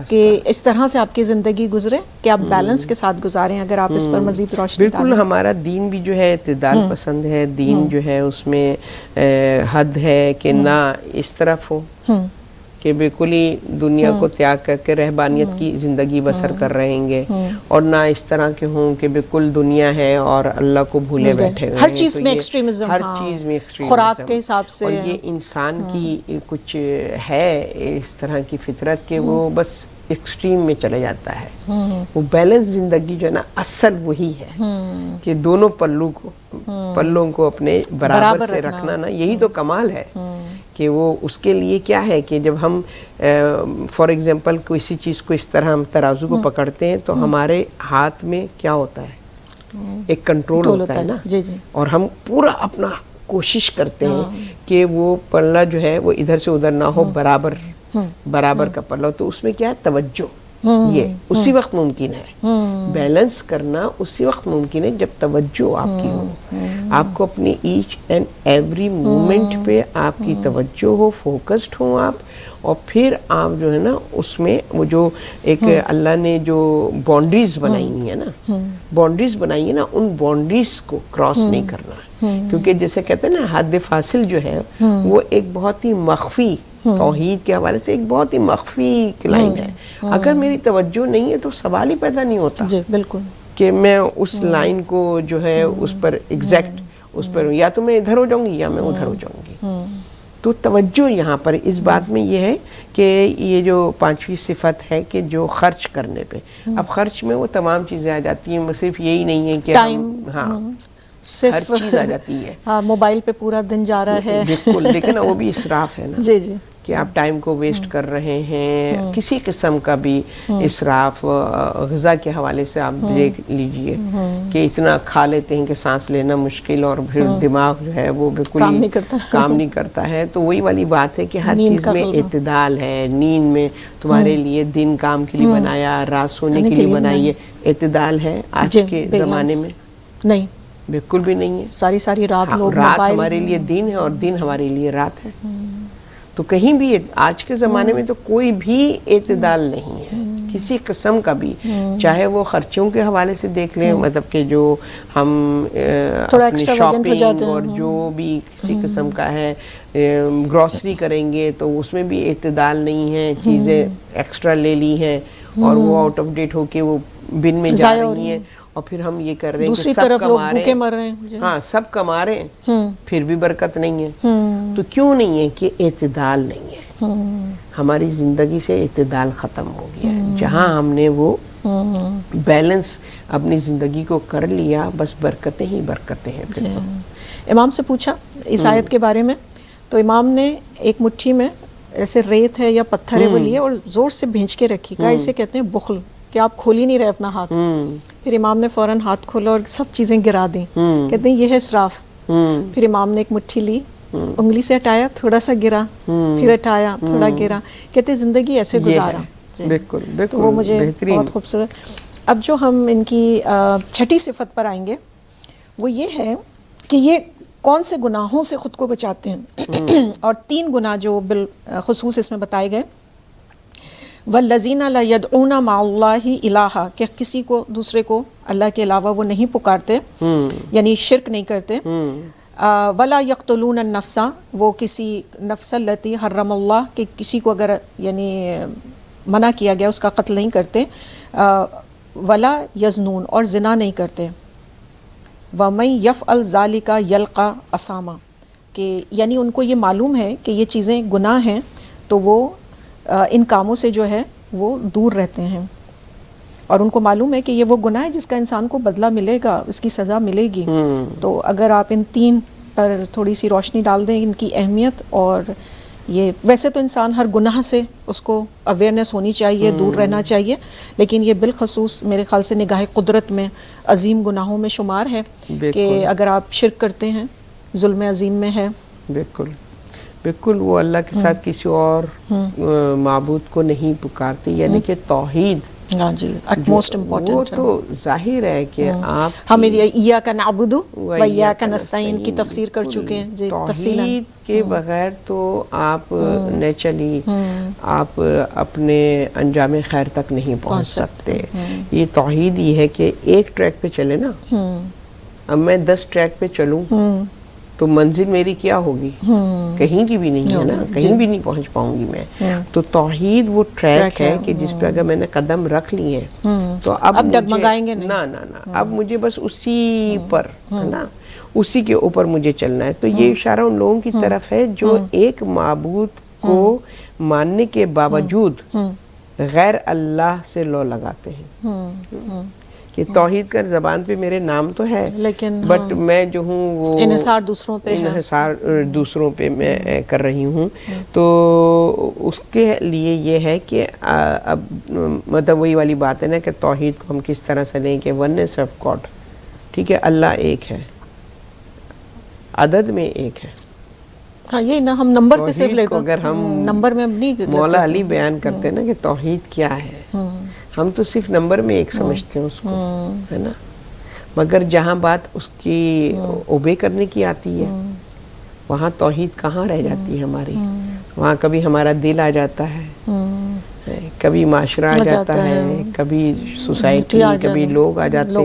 کہ اس طرح سے آپ کی زندگی گزرے کہ آپ بیلنس کے ساتھ گزاریں. اگر آپ اس پر مزید روشنی ڈالیں. بالکل، ہمارا دین بھی جو ہے اعتدال پسند ہے. دین جو ہے اس میں حد ہے کہ نہ اس طرف ہو کہ بالکل ہی دنیا کو تیاگ کر کے رہبانیت کی زندگی بسر کر رہیں گے، اور نہ اس طرح کے ہوں کہ بالکل دنیا ہے اور اللہ کو بھولے بیٹھے ہوئے. ہر چیز میں ایکسٹریمزم، ہر چیز میں ایکسٹریمزم، خوراک کے حساب سے. اور یہ انسان کی کچھ ہے اس طرح کی فطرت کہ وہ بس ایکسٹریم میں چلے جاتا ہے. وہ بیلنس زندگی جو ہے نا اصل وہی ہے کہ دونوں پلوں کو اپنے برابر سے رکھنا نا، یہی تو کمال ہے. کہ وہ اس کے لیے کیا ہے کہ جب ہم فار ایگزامپل کسی چیز کو اس طرح ہم ترازو کو پکڑتے ہیں تو ہمارے ہاتھ میں کیا ہوتا ہے، ایک کنٹرول ہوتا ہے نا، اور ہم پورا اپنا کوشش کرتے ہیں کہ وہ پلہ جو ہے وہ ادھر سے ادھر نہ ہو، برابر کا پلہ. تو اس میں کیا ہے، توجہ. یہ اسی وقت ممکن ہے بیلنس کرنا، اسی وقت ممکن ہے جب توجہ آپ کی ہو، آپ کو اپنی ایچ اینڈ ایوری مومنٹ پہ آپ کی توجہ ہو، فوکسڈ ہوں آپ. اور پھر آپ جو ہے نا اس میں وہ جو ایک اللہ نے جو باؤنڈریز بنائی ہوئی ہیں نا، باؤنڈریز بنائی ہیں نا، ان باؤنڈریز کو کراس نہیں کرنا. کیونکہ جیسے کہتے ہیں نا حد فاصل جو ہے وہ ایک بہت ہی مخفی، توحید کے حوالے سے ایک بہت ہی مخفی لائن ہے. اگر میری توجہ نہیں ہے تو سوال ہی پیدا نہیں ہوتا بالکل کہ میں اس لائن کو جو ہے اس پر ایگزیکٹ اس پر یا تو میں ادھر ہو جاؤں گی یا میں ادھر ہو جاؤں گی. تو توجہ یہاں پر اس بات میں یہ ہے کہ یہ جو پانچویں صفت ہے کہ جو خرچ کرنے پہ، اب خرچ میں وہ تمام چیزیں آ جاتی ہیں، صرف یہی نہیں ہے کہ ہر چیز آ جاتی ہے. موبائل پہ پورا دن جا رہا ہے، بالکل، لیکن وہ بھی اسراف ہے نا. جی کہ آپ ٹائم کو ویسٹ کر رہے ہیں، کسی قسم کا بھی اسراف. غذا کے حوالے سے آپ دیکھ لیجئے کہ اتنا کھا لیتے ہیں کہ سانس لینا مشکل، اور پھر دماغ جو ہے وہ بالکل کام نہیں کرتا ہے. تو وہی والی بات ہے کہ ہر چیز میں اعتدال ہے. نیند میں تمہارے لیے دن کام کے لیے بنایا، رات سونے کے لیے بنائی ہے، اعتدال ہے. آج کے زمانے میں نہیں، بالکل بھی نہیں ہے. ساری رات لوگ رات ہمارے لیے دن ہے اور دن ہمارے لیے رات ہے. تو کہیں بھی آج کے زمانے میں تو کوئی بھی اعتدال نہیں ہے کسی قسم کا بھی. چاہے وہ خرچوں کے حوالے سے دیکھ لیں، مطلب کہ جو ہم اپنی شاپنگ اور جو بھی کسی قسم کا ہے گروسری کریں گے تو اس میں بھی اعتدال نہیں ہے. چیزیں ایکسٹرا لے لی ہیں اور وہ آؤٹ آف ڈیٹ ہو کے وہ بن میں جا رہی ہیں، اور پھر ہم یہ کر رہے ہیں دوسری طرف لوگ بھوکے مر رہے ہیں. ہاں، سب کما رہے ہیں پھر بھی برکت نہیں ہے. تو کیوں نہیں ہے کہ اعتدال نہیں ہے. ہماری زندگی سے اعتدال ختم ہو گیا ہے. جہاں ہم نے وہ بیلنس اپنی زندگی کو کر لیا، بس برکتیں ہی برکتیں ہیں. پھر تو امام سے پوچھا اس آیت کے بارے میں، تو امام نے ایک مٹھی میں ایسے ریت ہے یا پتھر ہے وہ لیے اور زور سے بھینچ کے رکھی. کہا اسے کہتے ہیں بخل، کہ آپ کھول ہی نہیں رہے اپنا ہاتھ. پھر امام نے فوراً ہاتھ کھولا اور سب چیزیں گرا دیں. کہتے ہیں یہ ہے اسراف. پھر امام نے ایک مٹھی لی، انگلی سے ہٹایا، تھوڑا سا گرا، پھر ہٹایا، تھوڑا گرا. کہتے ہیں زندگی ایسے گزارا. بالکل تو وہ مجھے بہت خوبصورت. اب جو ہم ان کی چھٹی صفت پر آئیں گے وہ یہ ہے کہ یہ کون سے گناہوں سے خود کو بچاتے ہیں. اور 3 گناہ جو بالخصوص اس میں بتائے گئے. والذین لا یدعون مع اللہ الہا، کہ کسی کو دوسرے کو اللہ کے علاوہ وہ نہیں پکارتے، یعنی شرک نہیں کرتے. ولا یقتلون النفس، وہ کسی نفس التی حرم اللہ، کہ کسی کو اگر یعنی منع کیا گیا اس کا قتل نہیں کرتے. ولا یزنون، اور زنا نہیں کرتے. ومن یفعل ذلک یلقی اثاما، کہ یعنی ان کو یہ معلوم ہے کہ یہ چیزیں گناہ ہیں تو وہ ان کاموں سے جو ہے وہ دور رہتے ہیں، اور ان کو معلوم ہے کہ یہ وہ گناہ ہے جس کا انسان کو بدلہ ملے گا، اس کی سزا ملے گی. تو اگر آپ ان تین پر تھوڑی سی روشنی ڈال دیں، ان کی اہمیت. اور یہ ویسے تو انسان ہر گناہ سے اس کو اویئرنیس ہونی چاہیے، دور رہنا چاہیے، لیکن یہ بالخصوص میرے خیال سے نگاہ قدرت میں عظیم گناہوں میں شمار ہے کہ اگر آپ شرک کرتے ہیں ظلم عظیم میں ہے. بالکل بالکل، وہ اللہ کے ساتھ کسی اور معبود کو نہیں پکارتے، یعنی کہ توحید. ہاں جی، موسٹ امپورٹنٹ. وہ تو ظاہر ہے کہ آپ ہم ایاک نعبد و ایاک نستعین کی تفسیر کر چکے ہیں جی. توحید کے بغیر تو آپ نیچرلی آپ اپنے انجام خیر تک نہیں پہنچ سکتے. یہ توحید یہ ہے کہ ایک ٹریک پہ چلے نا، اب میں 10 ٹریک پہ چلوں تو منزل میری کیا ہوگی؟ کہیں کی بھی نہیں ہے نا، کہیں بھی نہیں پہنچ پاؤں گی میں. تو توحید وہ ٹریک ہے کہ جس پہ اگر میں نے قدم رکھ لیے تو اب ڈگمگائیں گے نہیں. نہ اب مجھے بس اسی پر ہے نا، اسی کے اوپر مجھے چلنا ہے. تو یہ اشارہ ان لوگوں کی طرف ہے جو ایک معبود کو ماننے کے باوجود غیر اللہ سے لو لگاتے ہیں. کہ توحید کا زبان پہ میرے نام تو ہے، لیکن بٹ میں جو ہوں وہ انحصار دوسروں پہ ہے، انحصار دوسروں پہ میں کر رہی ہوں. تو اس کے لیے یہ ہے کہ اب مطلب وہی والی بات ہے نا کہ توحید کو ہم کس طرح سے لیں کہ ونس آف گاڈ. ٹھیک ہے، اللہ ایک ہے، عدد میں ایک ہے. ہاں یہ نا ہم نمبر پہ صرف لیتے ہیں، اگر ہم نمبر میں نہیں. مولا علی بیان کرتے ہیں نا کہ توحید کیا ہے، ہم تو صرف نمبر میں ایک سمجھتے ہیں اس کو، ہے نا. مگر جہاں بات اس کی اوبے کرنے کی آتی ہے وہاں توحید کہاں رہ جاتی ہے ہماری. وہاں کبھی ہمارا دل آ جاتا ہے، کبھی معاشرہ آ جاتا ہے، کبھی سوسائٹی، کبھی لوگ آ جاتے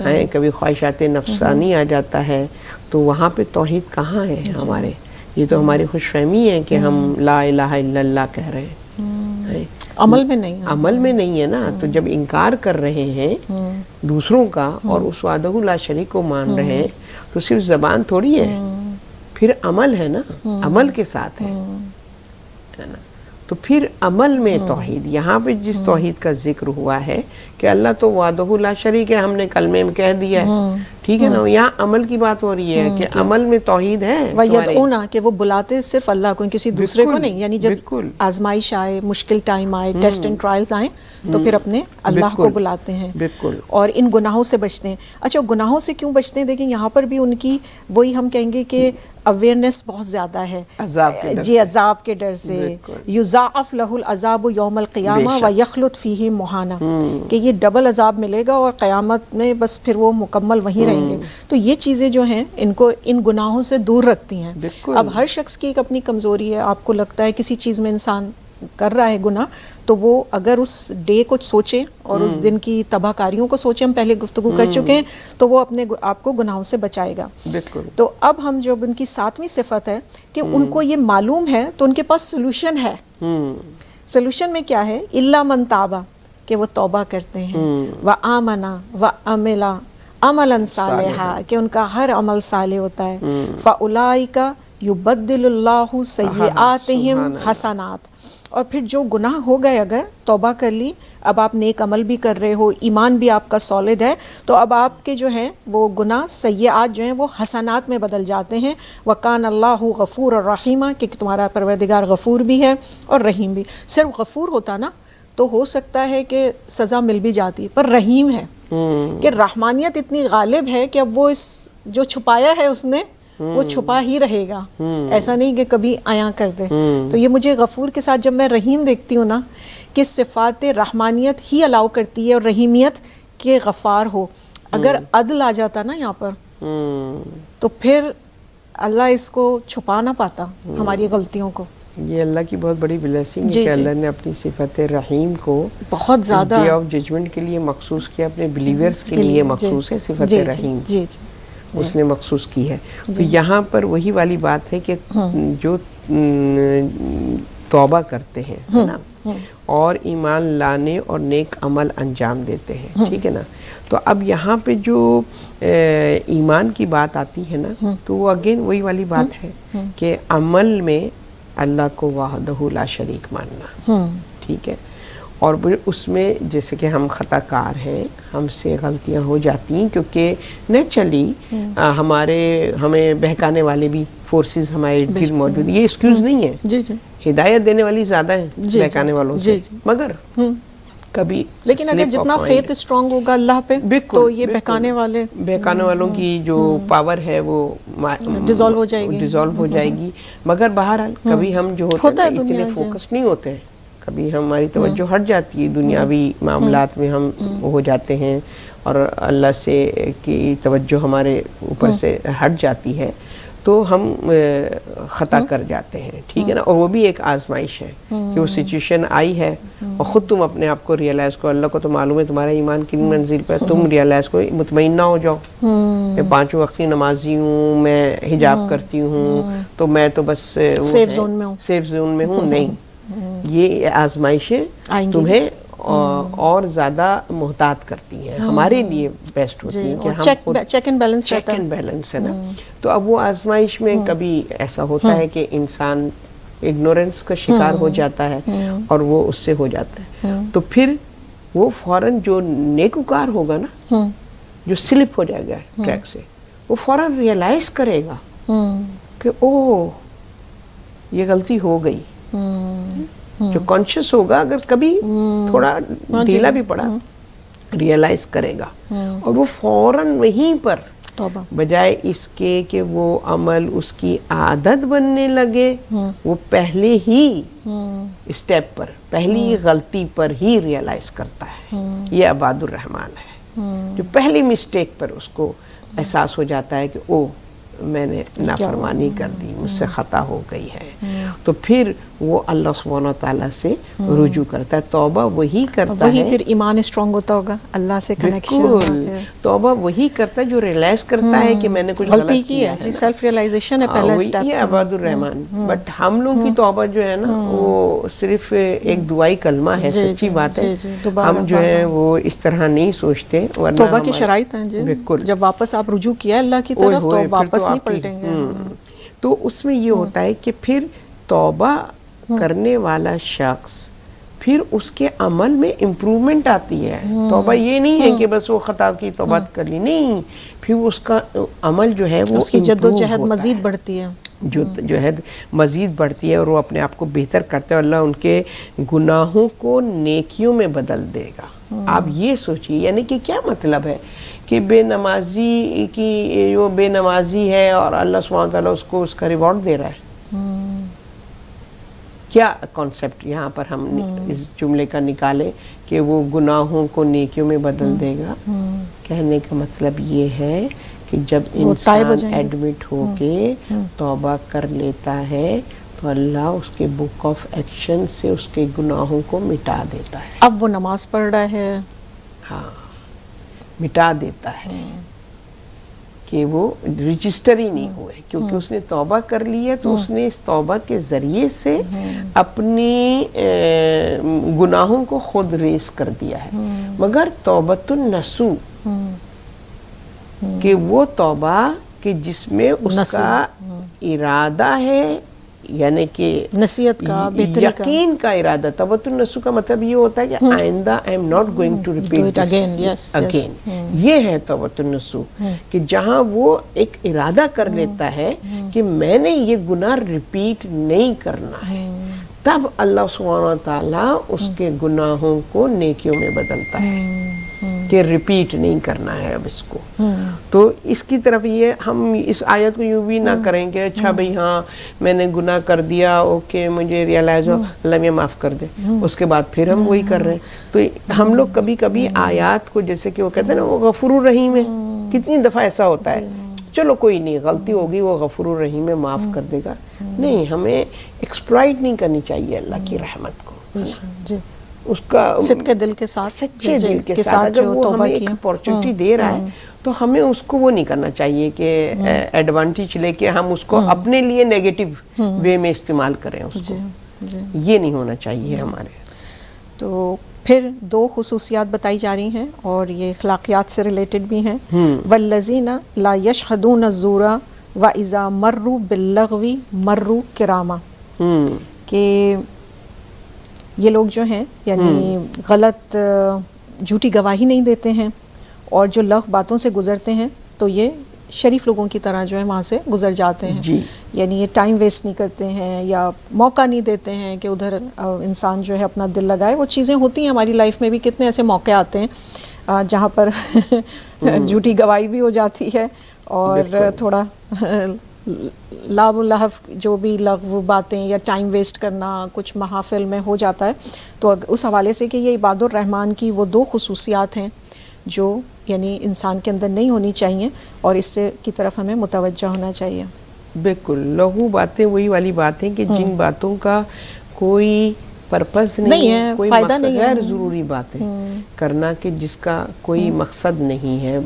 ہیں، کبھی خواہشات نفسانی آ جاتا ہے. تو وہاں پہ توحید کہاں ہے ہمارے؟ یہ تو ہماری خوش فہمی ہے کہ ہم لا الہ الا اللہ کہہ رہے ہیں، عمل میں نہیں ہے. عمل میں نہیں ہے نا. تو جب انکار کر رہے ہیں دوسروں کا اور اس وحدہ لا شریک کو مان رہے ہیں تو صرف زبان تھوڑی ہے، پھر عمل ہے نا، عمل کے ساتھ ہے نا. تو پھر عمل میں توحید، یہاں پہ جس توحید کا ذکر ہوا ہے کہ اللہ تو وحدہ لا شریک ہے، ہم نے کلمے میں کہہ دیا ہے، ٹھیک ہے نا. یہاں عمل کی بات ہو رہی ہے کہ عمل میں توحید ہے. وَيَدْعُونَ کہ وہ بلاتے صرف اللہ کو، کسی دوسرے کو نہیں. یعنی جب آزمائش آئے، مشکل ٹائم آئے، ٹیسٹ اینڈ ٹرائلز آئیں تو پھر اپنے اللہ کو بلاتے ہیں اور ان گناہوں سے بچتے ہیں. اچھا گناہوں سے کیوں بچتے ہیں؟ دیکھیں یہاں پر بھی ان کی وہی ہم کہیں گے کہ اویئرنیس بہت زیادہ ہے جی، عذاب کے ڈر سے. یضاعف لہ العذاب یوم القیامہ ویخلد فیہ مہانا، کہ یہ ڈبل عذاب ملے گا اور قیامت میں بس پھر وہ مکمل وہیں رہیں گے. تو یہ چیزیں جو ہیں ان کو ان گناہوں سے دور رکھتی ہیں. اب ہر شخص کی ایک اپنی کمزوری ہے. آپ کو لگتا ہے کسی چیز میں انسان کر رہا ہے گناہ تو وہ اگر اس ڈے کو سوچے اور اس دن کی تباہ کاریوں کو سوچے، ہم پہلے گفتگو کر چکے ہیں، تو وہ اپنے آپ کو گناہوں سے بچائے گا. تو اب ہم جب ان کی 7ویں صفت ہے کہ ان کو یہ معلوم ہے تو ان کے پاس سلوشن ہے. سلوشن میں کیا ہے؟ الا من تابا، کہ وہ توبہ کرتے ہیں، وآمنا وعملا عملا صالحا، کہ ان کا ہر عمل صالح ہوتا ہے. فاولئک یبدل اللہ سیئاتہم حسنات. اور پھر جو گناہ ہو گئے، اگر توبہ کر لی، اب آپ نیک عمل بھی کر رہے ہو، ایمان بھی آپ کا سالڈ ہے، تو اب آپ کے جو ہیں وہ گناہ سیئات جو ہیں وہ حسنات میں بدل جاتے ہیں. وکان اللہ غفور الرحیم، کہ تمہارا پروردگار غفور بھی ہے اور رحیم بھی. صرف غفور ہوتا نا تو ہو سکتا ہے کہ سزا مل بھی جاتی، پر رحیم ہے کہ رحمانیت اتنی غالب ہے کہ اب وہ اس جو چھپایا ہے اس نے وہ چھپا ہی رہے گا، ایسا نہیں کہ کبھی عیاں کر دے. تو یہ مجھے غفور کے ساتھ جب میں رحیم دیکھتی ہوں نا کہ صفات رحمانیت ہی الاؤ کرتی ہے اور رحیمیت کہ غفار ہو. اگر عدل آ جاتا نا یہاں پر تو پھر اللہ اس کو چھپا نہ پاتا ہماری غلطیوں کو. یہ اللہ کی بہت بڑی بلیسنگ ہے کہ اللہ نے اپنی صفت رحیم کو بہت زیادہ ڈے آف ججمنٹ کے لیے مخصوص کیا، اپنے بلیورز کے لیے مخصوص ہے صفت رحیم. اس نے مخصوص کی ہے. تو یہاں پر وہی والی بات ہے کہ جو توبہ کرتے ہیں ہے نا اور ایمان لانے اور نیک عمل انجام دیتے ہیں, ٹھیک ہے نا. تو اب یہاں پہ جو ایمان کی بات آتی ہے نا تو وہ اگین وہی والی بات ہے کہ عمل میں اللہ کو وحدہ لا شریک ماننا, ٹھیک ہے. اور اس میں جیسے کہ ہم خطا کار ہیں, ہم سے غلطیاں ہو جاتی ہیں کیونکہ نیچرلی ہمیں بہکانے والے بھی فورسز ہمارے ارد موجود ہیں. یہ ایکسکیوز نہیں ہے, جی جی ہدایت دینے والی زیادہ ہیں بہکانے والوں سے, مگر کبھی لیکن اگر جتنا فیتھ اسٹرانگ ہوگا اللہ پہ تو یہ بہکانے والوں کی جو پاور ہے وہ ڈیزالو ہو جائے گی. مگر بہرحال کبھی ہم جو ہوتے ہیں اتنے فوکس نہیں ہوتے ہیں, کبھی ہماری توجہ ہٹ جاتی ہے, دنیاوی معاملات میں ہم ہو جاتے ہیں اور اللہ سے کی توجہ ہمارے اوپر سے ہٹ جاتی ہے تو ہم خطا کر جاتے ہیں, ٹھیک ہے نا. اور وہ بھی ایک آزمائش ہے کہ وہ سچویشن آئی ہے اور خود تم اپنے آپ کو ریئلائز کرو, اللہ کو تو معلوم ہے تمہارا ایمان کن منزل پہ, تم ریئلائز کرو, مطمئن نہ ہو جاؤ میں 5 وقتی نمازی ہوں, میں حجاب کرتی ہوں تو میں تو بس سیف زون میں ہوں. نہیں, یہ آزمائشیں تمہیں اور زیادہ محتاط کرتی ہیں, ہمارے لیے بیسٹ ہوتی ہیں کہ ہم چیک اینڈ بیلنس ہے نا. تو اب وہ آزمائش میں کبھی ایسا ہوتا ہے کہ انسان اگنورنس کا شکار ہو جاتا ہے اور وہ اس سے ہو جاتا ہے, تو پھر وہ فوراً جو نیکوکار ہوگا نا, جو سلپ ہو جائے گا ٹریک سے, وہ فوراً ریئلائز کرے گا کہ اوہ یہ غلطی ہو گئی. جو کانشیس ہوگا, اگر کبھی تھوڑا ڈھیلا بھی پڑا, ریئلائز کرے گا اور وہ فوراً وہیں پر بجائے اس کے کہ وہ عمل اس کی عادت بننے لگے, وہ پہلے ہی اسٹیپ پر, پہلی غلطی پر ہی ریئلائز کرتا ہے. یہ عباد الرحمن ہے جو پہلی مسٹیک پر اس کو احساس ہو جاتا ہے کہ او میں نے نافرمانی کر دی, مجھ سے خطا ہو گئی ہے. تو پھر وہ اللہ سبحانہ وتعالیٰ سے رجوع کرتا ہے. توبہ وہی کرتا ہے, وہی پھر ایمان اسٹرانگ ہوتا ہوگا, اللہ سے کنیکشن. توبہ وہی کرتا ہے جو ریئلائز کرتا ہے کہ میں نے کچھ غلطی کی ہے. جی, سیلف ریئلائزیشن ہے پہلا اسٹیپ. یہ عباد الرحمن. بٹ ہم لوگ کی توبہ جو ہے نا وہ صرف ایک دعائی کلمہ ہے, سچی بات ہے. ہم جو ہے وہ اس طرح نہیں سوچتے. توبہ کی شرائط ہیں جی, جب واپس آپ رجوع کیا اللہ کی طرف تو واپس نہیں پلٹیں گے. تو اس میں یہ ہوتا ہے کہ پھر توبہ کرنے والا شخص پھر اس کے عمل میں امپرومنٹ آتی ہے. توبہ یہ نہیں ہے کہ بس وہ خطا کی توبہ کر لی, نہیں, پھر اس کا عمل جو ہے وہ اس کی جد و جہد مزید بڑھتی ہے, جو ہے مزید بڑھتی ہے اور وہ اپنے آپ کو بہتر کرتے ہیں. اللہ ان کے گناہوں کو نیکیوں میں بدل دے گا. آپ یہ سوچئے, یعنی کہ کیا مطلب ہے کہ بے نمازی کی جو بے نمازی ہے اور اللہ سبحانہ تعالیٰ اس کو اس کا ریوارڈ دے رہا ہے. کیا کانسیپٹ یہاں پر ہم اس جملے کا نکالے کہ وہ گناہوں کو نیکیوں میں بدل دے گا. کہنے کا مطلب یہ ہے کہ جب انسان ایڈمٹ ہو کے توبہ کر لیتا ہے تو اللہ اس کے بک آف ایکشن سے اس کے گناہوں کو مٹا دیتا ہے. اب وہ نماز پڑھ رہا ہے, ہاں, مٹا دیتا ہے کہ وہ رجسٹر ہی نہیں ہوئے, کیونکہ اس نے توبہ کر لی ہے. تو اس نے اس توبہ کے ذریعے سے اپنی گناہوں کو خود ریز کر دیا ہے. مگر توبۃ النسو کہ وہ توبہ کہ جس میں اس کا ارادہ ہے, یعنی کہ نصیحت کا, بہتری کا, یقین کا ارادہ. توبۃ النسو کا مطلب یہ ہوتا ہے کہ آئندہ I am not going to repeat this again. یہ ہے توبۃ النسو کہ جہاں وہ ایک ارادہ کر لیتا ہے کہ میں نے یہ گناہ ریپیٹ نہیں کرنا ہے, تب اللہ سبحانہ تعالیٰ اس کے گناہوں کو نیکیوں میں بدلتا ہے کہ ریپیٹ نہیں کرنا ہے اب اس کو. تو اس کی طرف یہ ہم اس آیت کو یوں بھی نہ کریں کہ اچھا بھئی ہاں میں نے گناہ کر دیا, اوکے مجھے ریئلائز ہو, اللہ مجھے معاف کر دے, اس کے بعد پھر ہم وہی کر رہے ہیں. تو ہم لوگ کبھی کبھی آیات کو جیسے کہ وہ کہتے ہیں نا وہ غفور الرحیم ہے, کتنی دفعہ ایسا ہوتا ہے, چلو کوئی نہیں غلطی ہوگی وہ غفور الرحیم ہے, معاف کر دے گا. نہیں, ہمیں ایکسپلائٹ نہیں کرنی چاہیے اللہ کی رحمت کو. جی, اس کا صدقے دل کے ساتھ، سچے دل کے ساتھ اگر وہ ہمیں ایک اپورچونٹی دے رہا ہے تو ہمیں اس کو وہ نہیں کرنا چاہیے کہ ایڈوانٹیج لے کے ہم اس کو اپنے لیے نیگیٹو وے میں استعمال کریں اس کو. یہ نہیں ہونا چاہیے ہمارے. تو پھر 2 خصوصیات بتائی جا رہی ہیں اور یہ اخلاقیات سے ریلیٹڈ بھی ہیں. والذین لا یشہدون الزور واذا مروا باللغو مروا کراما، کہ یہ لوگ جو ہیں یعنی غلط جھوٹی گواہی نہیں دیتے ہیں اور جو لغو باتوں سے گزرتے ہیں تو یہ شریف لوگوں کی طرح جو ہے وہاں سے گزر جاتے ہیں. جی. یعنی یہ ٹائم ویسٹ نہیں کرتے ہیں یا موقع نہیں دیتے ہیں کہ ادھر انسان جو ہے اپنا دل لگائے. وہ چیزیں ہوتی ہیں ہماری لائف میں بھی، کتنے ایسے موقع آتے ہیں جہاں پر جھوٹی گواہی بھی ہو جاتی ہے اور تھوڑا لاب و لہو جو بھی لغو باتیں یا ٹائم ویسٹ کرنا کچھ محافل میں ہو جاتا ہے. تو اس حوالے سے کہ یہ عباد الرحمن کی وہ 2 خصوصیات ہیں جو یعنی انسان کے اندر نہیں ہونی چاہیے اور اس سے کی طرف ہمیں متوجہ ہونا چاہیے. بالکل. لغو باتیں وہی والی بات ہیں کہ جن باتوں کا کوئی پرپز نہیں ہے، کوئی فائدہ مقصد، نہیں ہے، غیر ضروری باتیں کرنا کہ جس کا کوئی مقصد نہیں ہے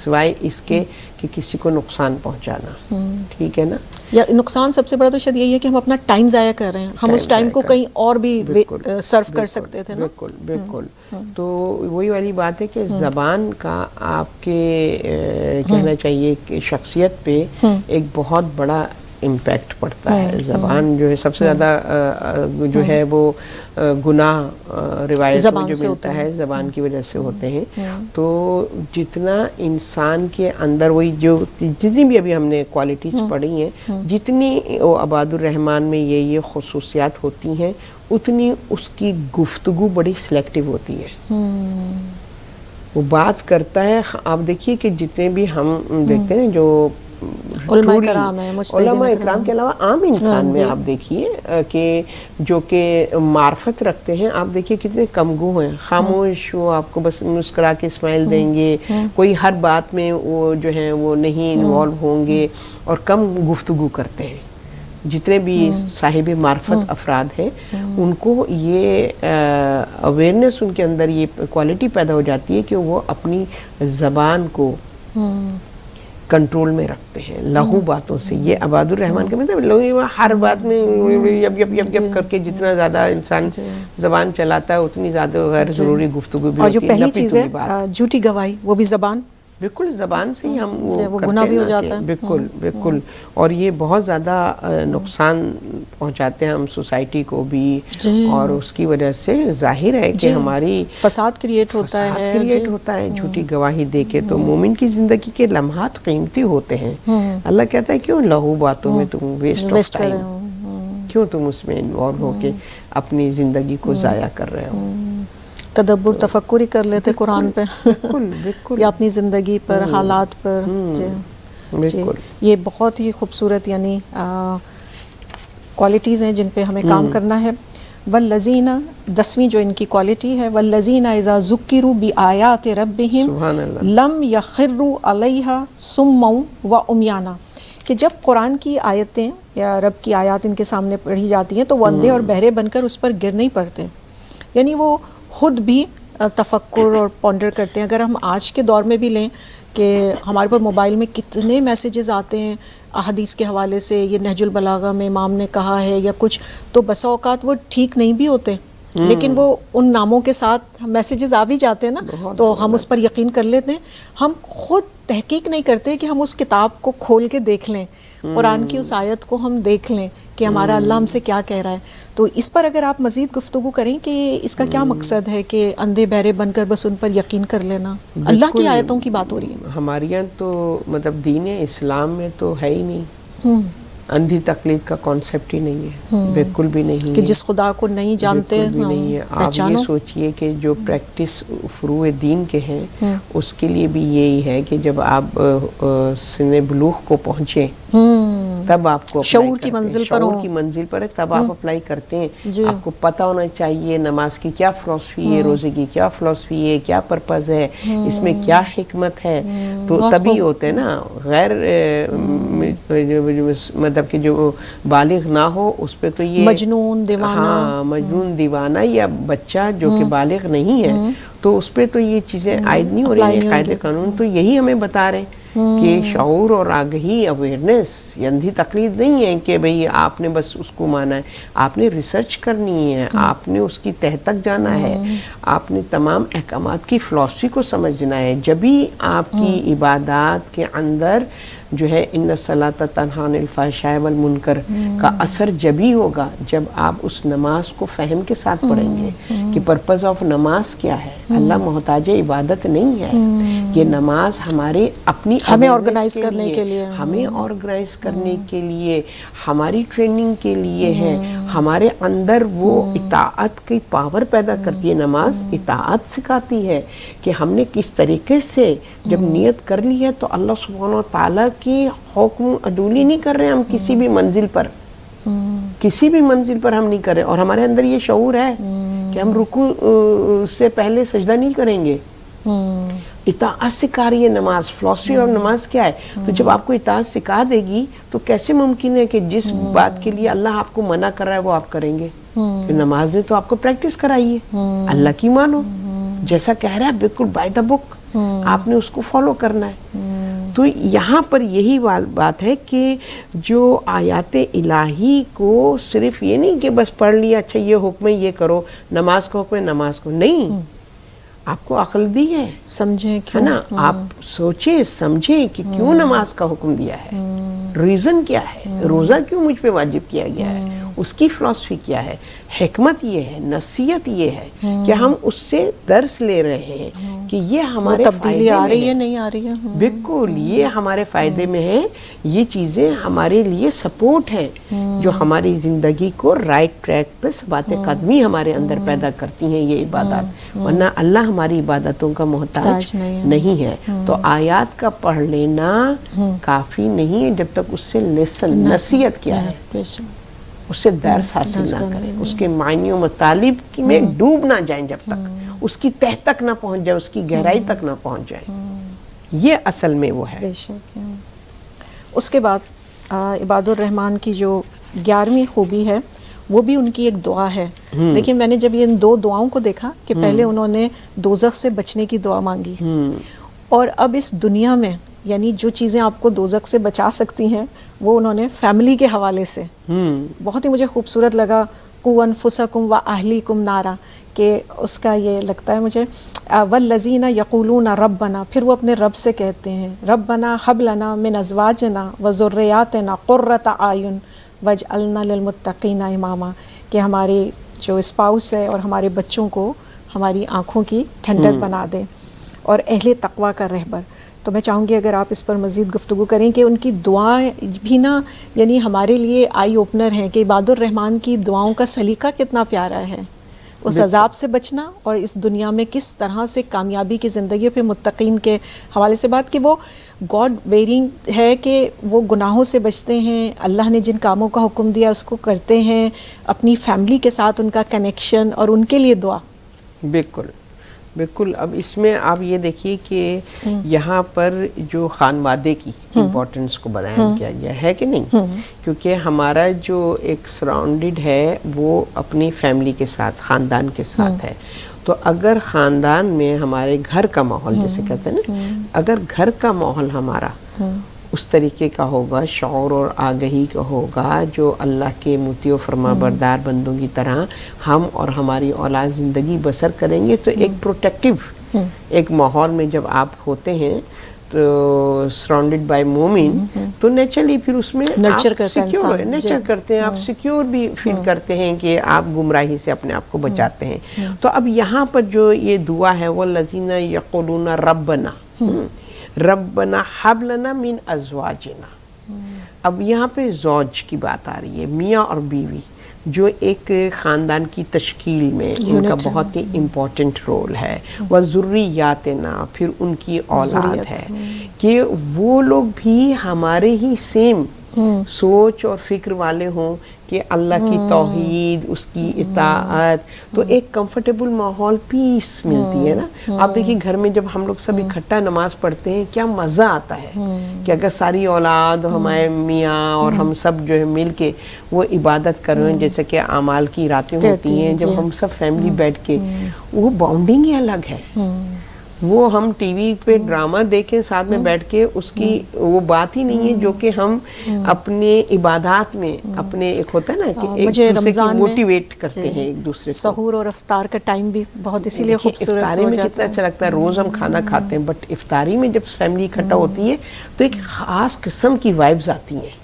سوائے اس کے کہ کسی کو نقصان پہنچانا. ٹھیک ہے نا. یا نقصان سب سے بڑا تو شاید یہی ہے کہ ہم اپنا ٹائم ضائع کر رہے ہیں. ہم اس ٹائم کو کہیں اور بھی صرف کر سکتے تھے نا. بالکل بالکل. تو وہی والی بات ہے کہ زبان کا آپ کے کہنا چاہیے کہ شخصیت پہ ایک بہت بڑا امپیکٹ پڑتا ہے. زبان جو ہے سب سے زیادہ جو ہے وہ گناہ روایت میں جو ملتا ہے زبان کی وجہ سے ہوتے ہیں. تو جتنا انسان کے اندر وہی جو جتنی بھی ابھی ہم نے کوالٹیز پڑھی ہیں، جتنی عباد الرحمن میں یہ خصوصیات ہوتی ہیں اتنی اس کی گفتگو بڑی سلیکٹیو ہوتی ہے. وہ بات کرتا ہے. آپ دیکھیے کہ جتنے بھی ہم دیکھتے ہیں جو علماء کرام ہیں، علماء اکرام کے علاوہ عام انسان میں آپ دیکھیے کہ جو کہ معرفت رکھتے ہیں، آپ دیکھیے کتنے کم گو ہیں. خاموش وہ آپ کو بس مسکرا کے اسمائل دیں گے، کوئی ہر بات میں وہ جو ہیں وہ نہیں انوالو ہوں گے اور کم گفتگو کرتے ہیں. جتنے بھی صاحب معرفت افراد ہیں ان کو یہ اویئرنیس، ان کے اندر یہ کوالٹی پیدا ہو جاتی ہے کہ وہ اپنی زبان کو کنٹرول میں رکھتے ہیں لغو باتوں سے. یہ عباد الرحمن کا مطلب لوگ ہر بات میں یب یب یب یب کر کے جتنا زیادہ انسان زبان چلاتا ہے اتنی زیادہ غیر ضروری گفتگو بھی ہوتی ہے. اور جو پہلی چیز ہے جھوٹی گواہی، وہ بھی زبان، بالکل زبان سے ہی ہم وہ گناہ بھی ہو جاتا ہے. بالکل بالکل. اور یہ بہت زیادہ نقصان پہنچاتے ہیں ہم سوسائٹی کو بھی، اور اس کی وجہ سے ظاہر ہے کہ ہماری فساد کریٹ ہوتا ہے جھوٹی گواہی دے کے. تو مومن کی زندگی کے لمحات قیمتی ہوتے ہیں. اللہ کہتا ہے کیوں لغو باتوں میں تم ویسٹ ٹائم، کیوں تم اس میں انوالو ہو کے اپنی زندگی کو ضائع کر رہے ہو. تدبر تفکر ہی کر لیتے قرآن پہ یا اپنی زندگی پر، حالات پر. یہ بہت ہی خوبصورت یعنی کوالٹیز ہیں جن پہ ہمیں کام کرنا ہے. والذین، 10ویں جو ان کی کوالٹی ہے، والذین اذا ذکروا بآیات ربہم لم یخروا علیہا صما وعمیانا، کہ جب قرآن کی آیتیں یا رب کی آیات ان کے سامنے پڑھی جاتی ہیں تو وہ اندھے اور بہرے بن کر اس پر گر نہیں پڑتے. یعنی وہ خود بھی تفکر اور پونڈر کرتے ہیں. اگر ہم آج کے دور میں بھی لیں کہ ہمارے پر موبائل میں کتنے میسیجز آتے ہیں احادیث کے حوالے سے، یہ نہج البلاغہ میں امام نے کہا ہے یا کچھ، تو بسا اوقات وہ ٹھیک نہیں بھی ہوتے لیکن وہ ان ناموں کے ساتھ میسیجز آ بھی جاتے ہیں نا، تو ہم اس پر یقین کر لیتے ہیں. ہم خود تحقیق نہیں کرتے کہ ہم اس کتاب کو کھول کے دیکھ لیں، قرآن کی اس آیت کو ہم دیکھ لیں کہ ہمارا اللہ ہم سے کیا کہہ رہا ہے. تو اس پر اگر آپ مزید گفتگو کریں کہ اس کا کیا مقصد ہے کہ اندھے بہرے بن کر بس ان پر یقین کر لینا. اللہ کی آیتوں کی بات ہو رہی ہے. ہمارے یہاں تو مطلب دین اسلام میں تو ہے ہی نہیں، اندھی تقلید کا کانسیپٹ ہی نہیں ہے، بالکل بھی نہیں کہ جس خدا کو نہیں جانتے نہیں ہے. آپ یہ سوچئے کہ جو پریکٹس فروع دین کے ہیں اس کے لیے بھی یہی ہے کہ جب آپ سن بلوغ کو پہنچیں تب آپ کو شعور کی منزل پر ہے تب آپ اپلائی کرتے ہیں. آپ کو پتہ ہونا چاہیے نماز کی کیا فلسفی ہے، روزے کی کیا فلسفی ہے، کیا پرپز ہے، اس میں کیا حکمت ہے. تو تبھی ہوتے ہیں نا. غیر مطلب کہ جو بالغ نہ ہو اس پہ تو یہ مجنون دیوانہ، ہاں مجنون دیوانہ یا بچہ جو کہ بالغ نہیں ہے تو اس پہ تو یہ چیزیں عائد نہیں ہو رہی ہیں. قاعدے قانون تو یہی ہمیں بتا رہے ہیں کہ شعور اور آگہی، اویئرنیس، یہ اندھی تقلید نہیں ہے کہ بھئی آپ نے بس اس کو مانا ہے. آپ نے ریسرچ کرنی ہے، آپ نے اس کی تہ تک جانا ہے، آپ نے تمام احکامات کی فلسفی کو سمجھنا ہے. جبھی آپ کی عبادات کے اندر جو ہے ان الصلاۃ تنہی عن الفحشاء والمنکر کا اثر جبھی ہوگا جب آپ اس نماز کو فہم کے ساتھ پڑھیں گے کہ پرپز آف نماز کیا ہے. اللہ محتاج عبادت نہیں ہے. یہ نماز ہمارے اپنی ہمیں آرگنائز کرنے کے لیے، ہمیں آرگنائز کرنے کے لیے، ہماری ٹریننگ کے لیے ہے. ہمارے اندر وہ اطاعت کی پاور پیدا کرتی ہے. نماز اطاعت سکھاتی ہے کہ ہم نے کس طریقے سے جب نیت کر لی ہے تو اللہ سبحانہ و تعالیٰ کی حکم عدولی نہیں کر رہے ہم کسی بھی منزل پر، کسی بھی منزل پر ہم نہیں کر رہے. اور ہمارے اندر یہ شعور ہے کہ ہم رکوع سے پہلے سجدہ نہیں کریں گے. اطاعت سکھا رہی ہے نماز. فلسفی اور نماز کیا ہے؟ تو جب آپ کو اطاعت سکھا دے گی تو کیسے ممکن ہے کہ جس بات کے لیے اللہ آپ کو منع کر رہا ہے وہ آپ کریں گے؟ کہ نماز نے تو آپ کو پریکٹس کرائی ہے. اللہ کی مانو، جیسا کہہ رہا ہے بالکل بائی دا بک آپ نے اس کو فالو کرنا ہے. تو یہاں پر یہی بات ہے کہ جو آیات الہی کو صرف یہ نہیں کہ بس پڑھ لیا اچھا یہ حکم ہے یہ کرو، نماز کا حکم ہے نماز کو نہیں، آپ کو عقل دی ہے، سمجھیں کیوں، ہے نا. آپ سوچیں سمجھیں کہ کیوں نماز کا حکم دیا ہے، ریزن کیا ہے، روزہ کیوں مجھ پہ واجب کیا گیا ہے، اس کی فلسفی کیا ہے. حکمت یہ ہے، نصیحت یہ ہے کہ ہم اس سے درس لے رہے ہیں کہ یہ ہمارے تبدیلی آ رہی ہے نہیں آ رہی ہے. بالکل یہ ہمارے فائدے میں ہے. یہ چیزیں ہمارے لیے سپورٹ ہیں جو ہماری زندگی کو رائٹ ٹریک پہ ثبات قدمی ہمارے اندر پیدا کرتی ہیں یہ عبادات. ورنہ اللہ ہماری عبادتوں کا محتاج نہیں ہے. تو آیات کا پڑھ لینا کافی نہیں ہے جب تک اس سے لیسن نصیحت کیا ہے اس سے درس حاصل نہ کریں، اس کے معنی و مطالب میں ڈوب نہ جائیں، جب تک اس کی تہ تک نہ پہنچ جائیں، اس کی گہرائی تک نہ پہنچ جائیں. یہ اصل میں وہ ہے. بے شک. اس کے بعد عباد الرحمن کی جو 11ویں خوبی ہے وہ بھی ان کی ایک دعا ہے. دیکھیں میں نے جب ان دو دعاؤں کو دیکھا کہ پہلے انہوں نے دوزخ سے بچنے کی دعا مانگی اور اب اس دنیا میں یعنی جو چیزیں آپ کو دوزخ سے بچا سکتی ہیں وہ انہوں نے فیملی کے حوالے سے بہت ہی مجھے خوبصورت لگا. قُوا أَنفُسَكُمْ وَأَهْلِيكُمْ نَارًا کہ اس کا یہ لگتا ہے مجھے وَالَّذِينَ يَقُولُونَ رَبَّنَا، پھر وہ اپنے رب سے کہتے ہیں رَبَّنَا هَبْ لَنَا مِنْ أَزْوَاجِنَا وَذُرِّيَّاتِنَا قُرَّةَ أَعْيُنٍ وَاجْعَلْنَا لِلْمُتَّقِينَ إِمَامًا کہ ہمارے جو اسپاؤس ہے اور ہمارے بچوں کو ہماری آنکھوں کی ٹھنڈک بنا دے اور اہل تقویٰ کا رہبر. تو میں چاہوں گی اگر آپ اس پر مزید گفتگو کریں کہ ان کی دعائیں بھی نا یعنی ہمارے لیے آئی اوپنر ہیں کہ عباد الرحمن کی دعاؤں کا سلیقہ کتنا پیارا ہے، اس عذاب سے بچنا اور اس دنیا میں کس طرح سے کامیابی کی زندگی پہ متقین کے حوالے سے بات کہ وہ گاڈ ویئرنگ ہے کہ وہ گناہوں سے بچتے ہیں، اللہ نے جن کاموں کا حکم دیا اس کو کرتے ہیں، اپنی فیملی کے ساتھ ان کا کنیکشن اور ان کے لیے دعا. بالکل بالکل. اب اس میں آپ یہ دیکھیے کہ یہاں پر جو خانوادے کی امپورٹنس کو بیان کیا گیا ہے کہ نہیں، کیونکہ ہمارا جو ایک سراؤنڈڈ ہے وہ اپنی فیملی کے ساتھ، خاندان کے ساتھ ہے. تو اگر خاندان میں ہمارے گھر کا ماحول جیسے کہتے ہیں نا، اگر گھر کا ماحول ہمارا اس طریقے کا ہوگا، شعور اور آگہی کا ہوگا جو اللہ کے مطیع و فرما بردار بندوں کی طرح ہم اور ہماری اولاد زندگی بسر کریں گے، تو ایک پروٹیکٹیو ایک ماحول میں جب آپ ہوتے ہیں تو سراؤنڈڈ بائی مومن تو نیچرلی پھر اس میں نرچر کرتے ہیں، آپ سیکیور بھی فیل کرتے ہیں کہ آپ گمراہی سے اپنے آپ کو بچاتے ہیں. تو اب یہاں پر جو یہ دعا ہے وَالَّذِينَ يَقُولُونَ رَبَّنَا رَبَّنَا هَبْ لَنَا مِنْ أَزْوَاجِنَا. اب یہاں پہ زوج کی بات آ رہی ہے، میاں اور بیوی جو ایک خاندان کی تشکیل میں ان کا بہت ہی امپورٹنٹ رول ہے. وَذُرِّيَّاتِنَا پھر ان کی اولاد ہے کہ وہ لوگ بھی ہمارے ہی سیم سوچ اور فکر والے ہوں کہ کہ اللہ کی توحید، اس کی اطاعت، تو ایک کمفرٹیبل ماحول، پیس ملتی ہے نا. آپ دیکھیے گھر میں جب ہم لوگ سب اکٹھا نماز پڑھتے ہیں کیا مزہ آتا ہے کہ اگر ساری اولاد، ہمارے میاں اور ہم سب جو ہے مل کے وہ عبادت کر رہے ہیں، جیسے کہ اعمال کی راتیں ہوتی ہیں جب ہم سب فیملی بیٹھ کے، وہ باؤنڈنگ ہی الگ ہے. وہ ہم ٹی وی پہ ڈرامہ دیکھیں ساتھ میں بیٹھ کے، اس کی وہ بات ہی نہیں ہے جو کہ ہم اپنے عبادات میں اپنے ایک ہوتا ہے نا کہ ایک دوسرے کی موٹیویٹ کرتے ہیں ایک دوسرے کو. سحور اور افطار کا ٹائم بھی بہت اسی لیے خوبصورت ہو جاتا ہے. افطاری میں کتنا اچھا لگتا ہے، روز ہم کھانا کھاتے ہیں بٹ افطاری میں جب فیملی اکٹھا ہوتی ہے تو ایک خاص قسم کی وائبز آتی ہیں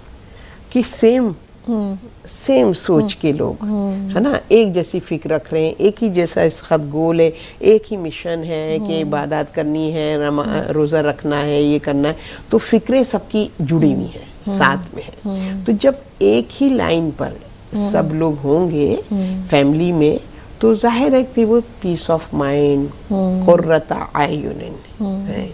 کہ سیم سوچ کے لوگ ہے نا، ایک جیسی فکر رکھ رہے ہیں، ایک ہی جیسا اس خط گول ہے، ایک ہی مشن ہے کہ عبادات کرنی ہے، روزہ رکھنا ہے، یہ کرنا ہے، تو فکریں سب کی جڑی ہوئی ہیں، ساتھ میں ہیں. تو جب ایک ہی لائن پر سب لوگ ہوں گے فیملی میں تو ظاہر ہے کہ وہ پیس آف مائنڈ، قرۃ اعین،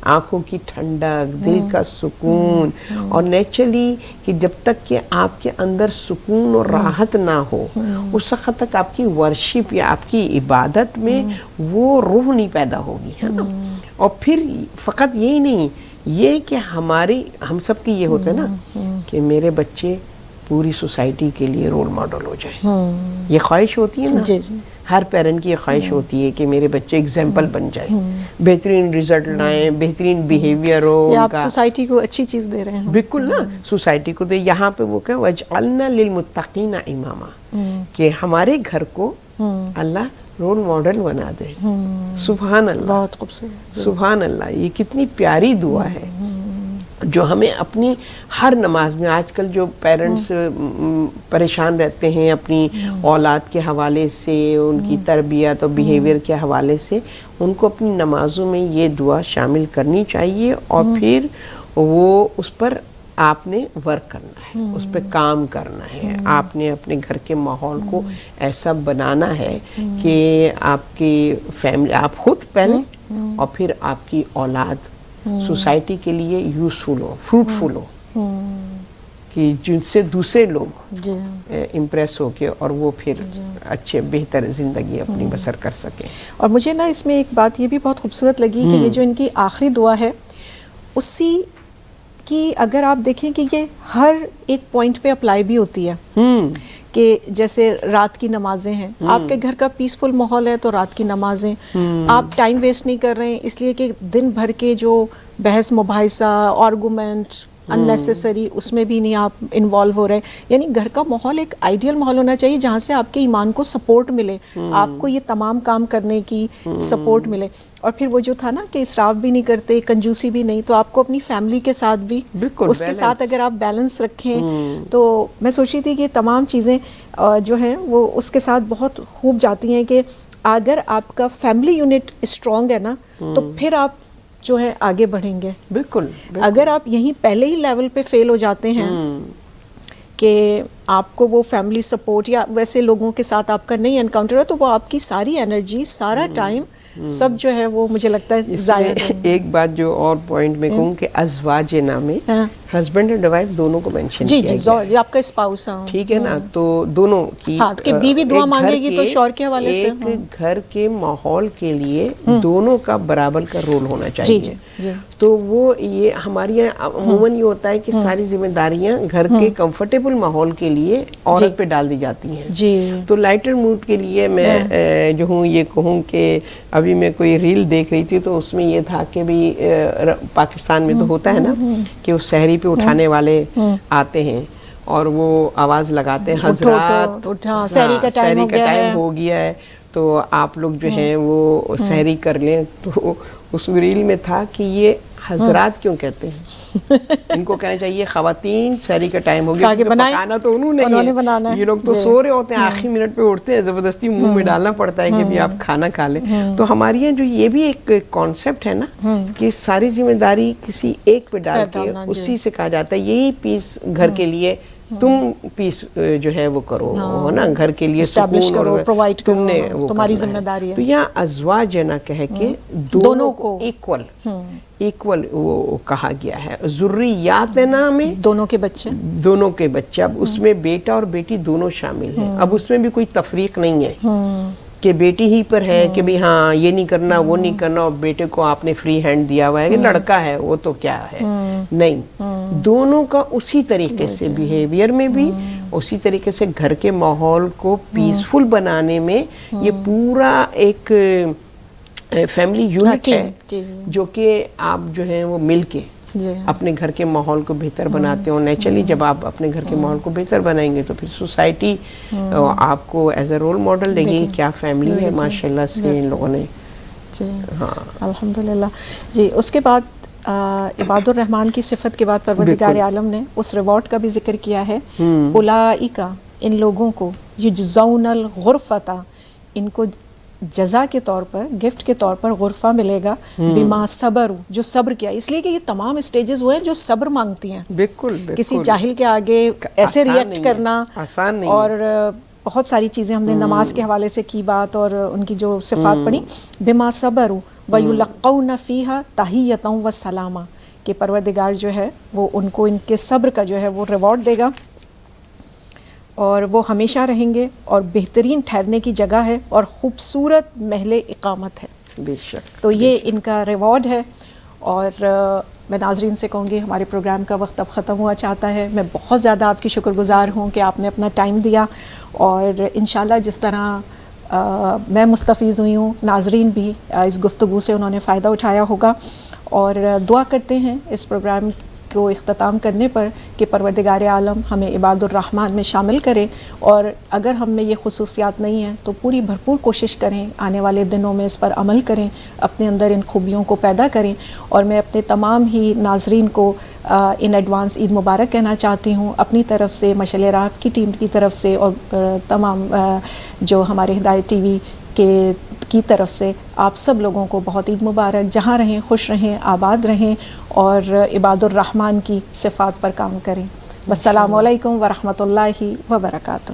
آنکھوں کی ٹھنڈک، دل کا سکون. اور نیچرلی کہ جب تک کہ آپ کے اندر سکون اور راحت نہ ہو اس وقت تک آپ کی ورشپ یا آپ کی عبادت میں وہ روح نہیں پیدا ہوگی، ہے نا. اور پھر فقط یہی نہیں، یہ کہ ہم سب کی یہ ہوتا ہے نا کہ میرے بچے پوری سوسائٹی کے لیے رول ماڈل ہو جائیں. یہ خواہش ہوتی ہے نا، ہر پیرنٹ کی یہ خواہش ہوتی ہے کہ میرے بچے اگزامپل بن جائیں، بہترین رزلٹ لائیں، بہترین بیہیویئر ہو. آپ سوسائٹی کو اچھی چیز دے رہے ہیں. بالکل نا، سوسائٹی کو دے. یہاں پہ وہ کہ وَاجْعَلْنَا لِلْمُتَّقِينَ إِمَامًا، کہ ہمارے گھر کو اللہ رول ماڈل بنا دے. سبحان اللہ، بہت خوبصورت، سبحان اللہ. یہ کتنی پیاری دعا ہے جو ہمیں اپنی ہر نماز میں. آج کل جو پیرنٹس پریشان رہتے ہیں اپنی اولاد کے حوالے سے، ان کی تربیت اور بیہیویئر کے حوالے سے، ان کو اپنی نمازوں میں یہ دعا شامل کرنی چاہیے. اور پھر وہ اس پر آپ نے ورک کرنا ہے، اس پہ کام کرنا ہے. آپ نے اپنے گھر کے ماحول کو ایسا بنانا ہے کہ آپ کی فیملی، آپ خود پہلے اور پھر آپ کی اولاد سوسائٹی کے لیے یوزفل ہو، فروٹفل ہو، کہ جن سے دوسرے لوگ امپریس ہو کے اور وہ پھر اچھے بہتر زندگی اپنی بسر کر سکیں. اور مجھے نا اس میں ایک بات یہ بھی بہت خوبصورت لگی کہ یہ جو ان کی آخری دعا ہے اسی کی اگر آپ دیکھیں کہ یہ ہر ایک پوائنٹ پہ اپلائی بھی ہوتی ہے. کہ جیسے رات کی نمازیں ہیں، آپ کے گھر کا پیسفل ماحول ہے تو رات کی نمازیں، آپ ٹائم ویسٹ نہیں کر رہے ہیں اس لیے کہ دن بھر کے جو بحث مباحثہ، آرگومنٹ اننیسیسری اس میں بھی نہیں آپ انوالو ہو رہے ہیں. یعنی گھر کا ماحول ایک آئیڈیل ماحول ہونا چاہیے جہاں سے آپ کے ایمان کو سپورٹ ملے، آپ کو یہ تمام کام کرنے کی سپورٹ ملے. اور پھر وہ جو تھا نا کہ اسراف بھی نہیں کرتے، کنجوسی بھی نہیں، تو آپ کو اپنی فیملی کے ساتھ بھی اس کے ساتھ اگر آپ بیلنس رکھیں تو میں سوچ رہی تھی کہ یہ تمام چیزیں جو ہیں وہ اس کے ساتھ بہت خوب جاتی ہیں کہ اگر آپ کا فیملی یونٹ اسٹرانگ ہے نا تو پھر آپ جو ہے آگے بڑھیں گے. بالکل. اگر آپ یہیں پہلے ہی لیول پہ فیل ہو جاتے ہیں کہ آپ کو وہ فیملی سپورٹ یا ویسے لوگوں کے ساتھ آپ کا نہیں انکاؤنٹر ہے تو وہ آپ کی ساری انرجی، سارا ٹائم سب جو ہے وہ مجھے لگتا ہے ضائع. ایک بات جو اور پوائنٹ میں کہوں کہ ازواجنا میں ہسبینڈ اینڈ وائف دونوں کو مینشن کیا گیا. جی آپ کا اسپاؤس ہے، ٹھیک ہے نا، تو دونوں کی کہ بیوی دعا مانگے گی تو شوہر کے حوالے سے ایک گھر کے ماحول کے لیے دونوں کا برابر کا رول ہونا چاہیے. تو وہ یہ ہمارے یہاں عموماً یہ ہوتا ہے کہ ساری ذمہ داریاں گھر کے کمفرٹیبل ماحول کے لیے عورت پہ ڈال دی جاتی ہیں. تو لائٹر موڈ کے لیے میں جو ہوں یہ کہوں کہ ابھی میں کوئی ریل دیکھ رہی تھی تو اس میں یہ تھا کہ بھی پاکستان میں تو ہوتا ہے نا کہ وہ سحری پہ اٹھانے والے آتے ہیں اور وہ آواز لگاتے ہیں، حضرات سحری کا ٹائم ہو گیا ہے تو آپ لوگ جو ہیں وہ سحری کر لیں. تو اس ریل میں تھا کہ یہ حضرات کیوں کہتے ہیں، ان کو کہنا چاہیے خواتین سحری کا ٹائم ہو گیا، پکانا تو انہوں نے بنانا ہے. یہ لوگ تو سو رہے ہوتے ہیں، آخری منٹ پہ اٹھتے ہیں، زبردستی منہ میں ڈالنا پڑتا ہے کہ بھی آپ کھانا کھا لیں. تو ہمارے یہاں جو یہ بھی ایک کانسیپٹ ہے نا کہ ساری ذمہ داری کسی ایک پہ ڈال کے اسی سے کہا جاتا ہے یہی پیس گھر کے لیے تم پیس جو ہے وہ کرو نا، گھر کے لیے اسٹیبلش کرو، پرووائڈ کرو، تم نے وہ تمہاری کرنا ذمہ داری ہے. تو یہاں ازواج ہے نا کہہ کے دونوں کو ایکول وہ کہا گیا ہے. ذریات ہے نا ہمیں دونوں کے بچے، دونوں کے بچے. اب اس میں بیٹا اور بیٹی دونوں شامل ہیں. اب اس میں بھی کوئی تفریق نہیں ہے کہ بیٹی ہی پر ہے کہ بھی ہاں یہ نہیں کرنا وہ نہیں کرنا، اور بیٹے کو آپ نے فری ہینڈ دیا ہوا ہے کہ لڑکا ہے وہ تو کیا ہے. نہیں، دونوں کا اسی طریقے سے بیہیویئر میں بھی، اسی طریقے سے گھر کے ماحول کو پیسفل بنانے میں یہ پورا ایک فیملی یونٹ ہے جو کہ آپ جو ہیں وہ مل کے اپنے گھر کے ماحول کو بہتر بناتے ہو. نیچرلی جب آپ اپنے گھر کے ماحول کو بہتر بنائیں گے تو پھر سوسائٹی آپ کو ایز اے رول ماڈل دے گی. کیا فیملی ہے ماشاءاللہ سے ان لوگوں نے. ہاں الحمدللہ. جی اس کے بعد عباد الرحمن کی صفت کے بعد پروردگار عالم نے اس ریوارڈ کا بھی ذکر کیا ہے. اولئک، ان لوگوں کو، یجزون الغرفۃ، ان کو جزا کے طور پر، گفٹ کے طور پر غرفہ ملے گا، بما صبر، جو صبر کیا. اس لیے کہ یہ تمام اسٹیجز وہ ہیں جو صبر مانگتی ہیں. بالکل کسی جاہل کے آگے ایسے ریئیکٹ کرنا آسان نہیں. اور بہت ساری چیزیں ہم نے نماز کے حوالے سے کی بات اور ان کی جو صفات پڑھی. بما صبر ویلقون فیہا تحیۃ وسلاما، کہ پروردگار جو ہے وہ ان کو ان کے صبر کا جو ہے وہ ریوارڈ دے گا اور وہ ہمیشہ رہیں گے، اور بہترین ٹھہرنے کی جگہ ہے اور خوبصورت محل اقامت ہے. بے شک. تو یہ ان کا ریوارڈ ہے. اور میں ناظرین سے کہوں گی ہمارے پروگرام کا وقت اب ختم ہوا چاہتا ہے. میں بہت زیادہ آپ کی شکر گزار ہوں کہ آپ نے اپنا ٹائم دیا، اور انشاءاللہ جس طرح میں مستفیض ہوئی ہوں، ناظرین بھی اس گفتگو سے انہوں نے فائدہ اٹھایا ہوگا. اور دعا کرتے ہیں اس پروگرام کو اختتام کرنے پر کہ پروردگار عالم ہمیں عباد الرحمن میں شامل کرے، اور اگر ہم میں یہ خصوصیات نہیں ہیں تو پوری بھرپور کوشش کریں آنے والے دنوں میں اس پر عمل کریں، اپنے اندر ان خوبیوں کو پیدا کریں. اور میں اپنے تمام ہی ناظرین کو ان ایڈوانس عید مبارک کہنا چاہتی ہوں، اپنی طرف سے، مشعل راہ کی ٹیم کی طرف سے، اور تمام جو ہمارے ہدایت ٹی وی کی طرف سے آپ سب لوگوں کو بہت عید مبارک. جہاں رہیں خوش رہیں، آباد رہیں، اور عباد الرحمن کی صفات پر کام کریں. والسلام علیکم ورحمۃ اللہ وبرکاتہ.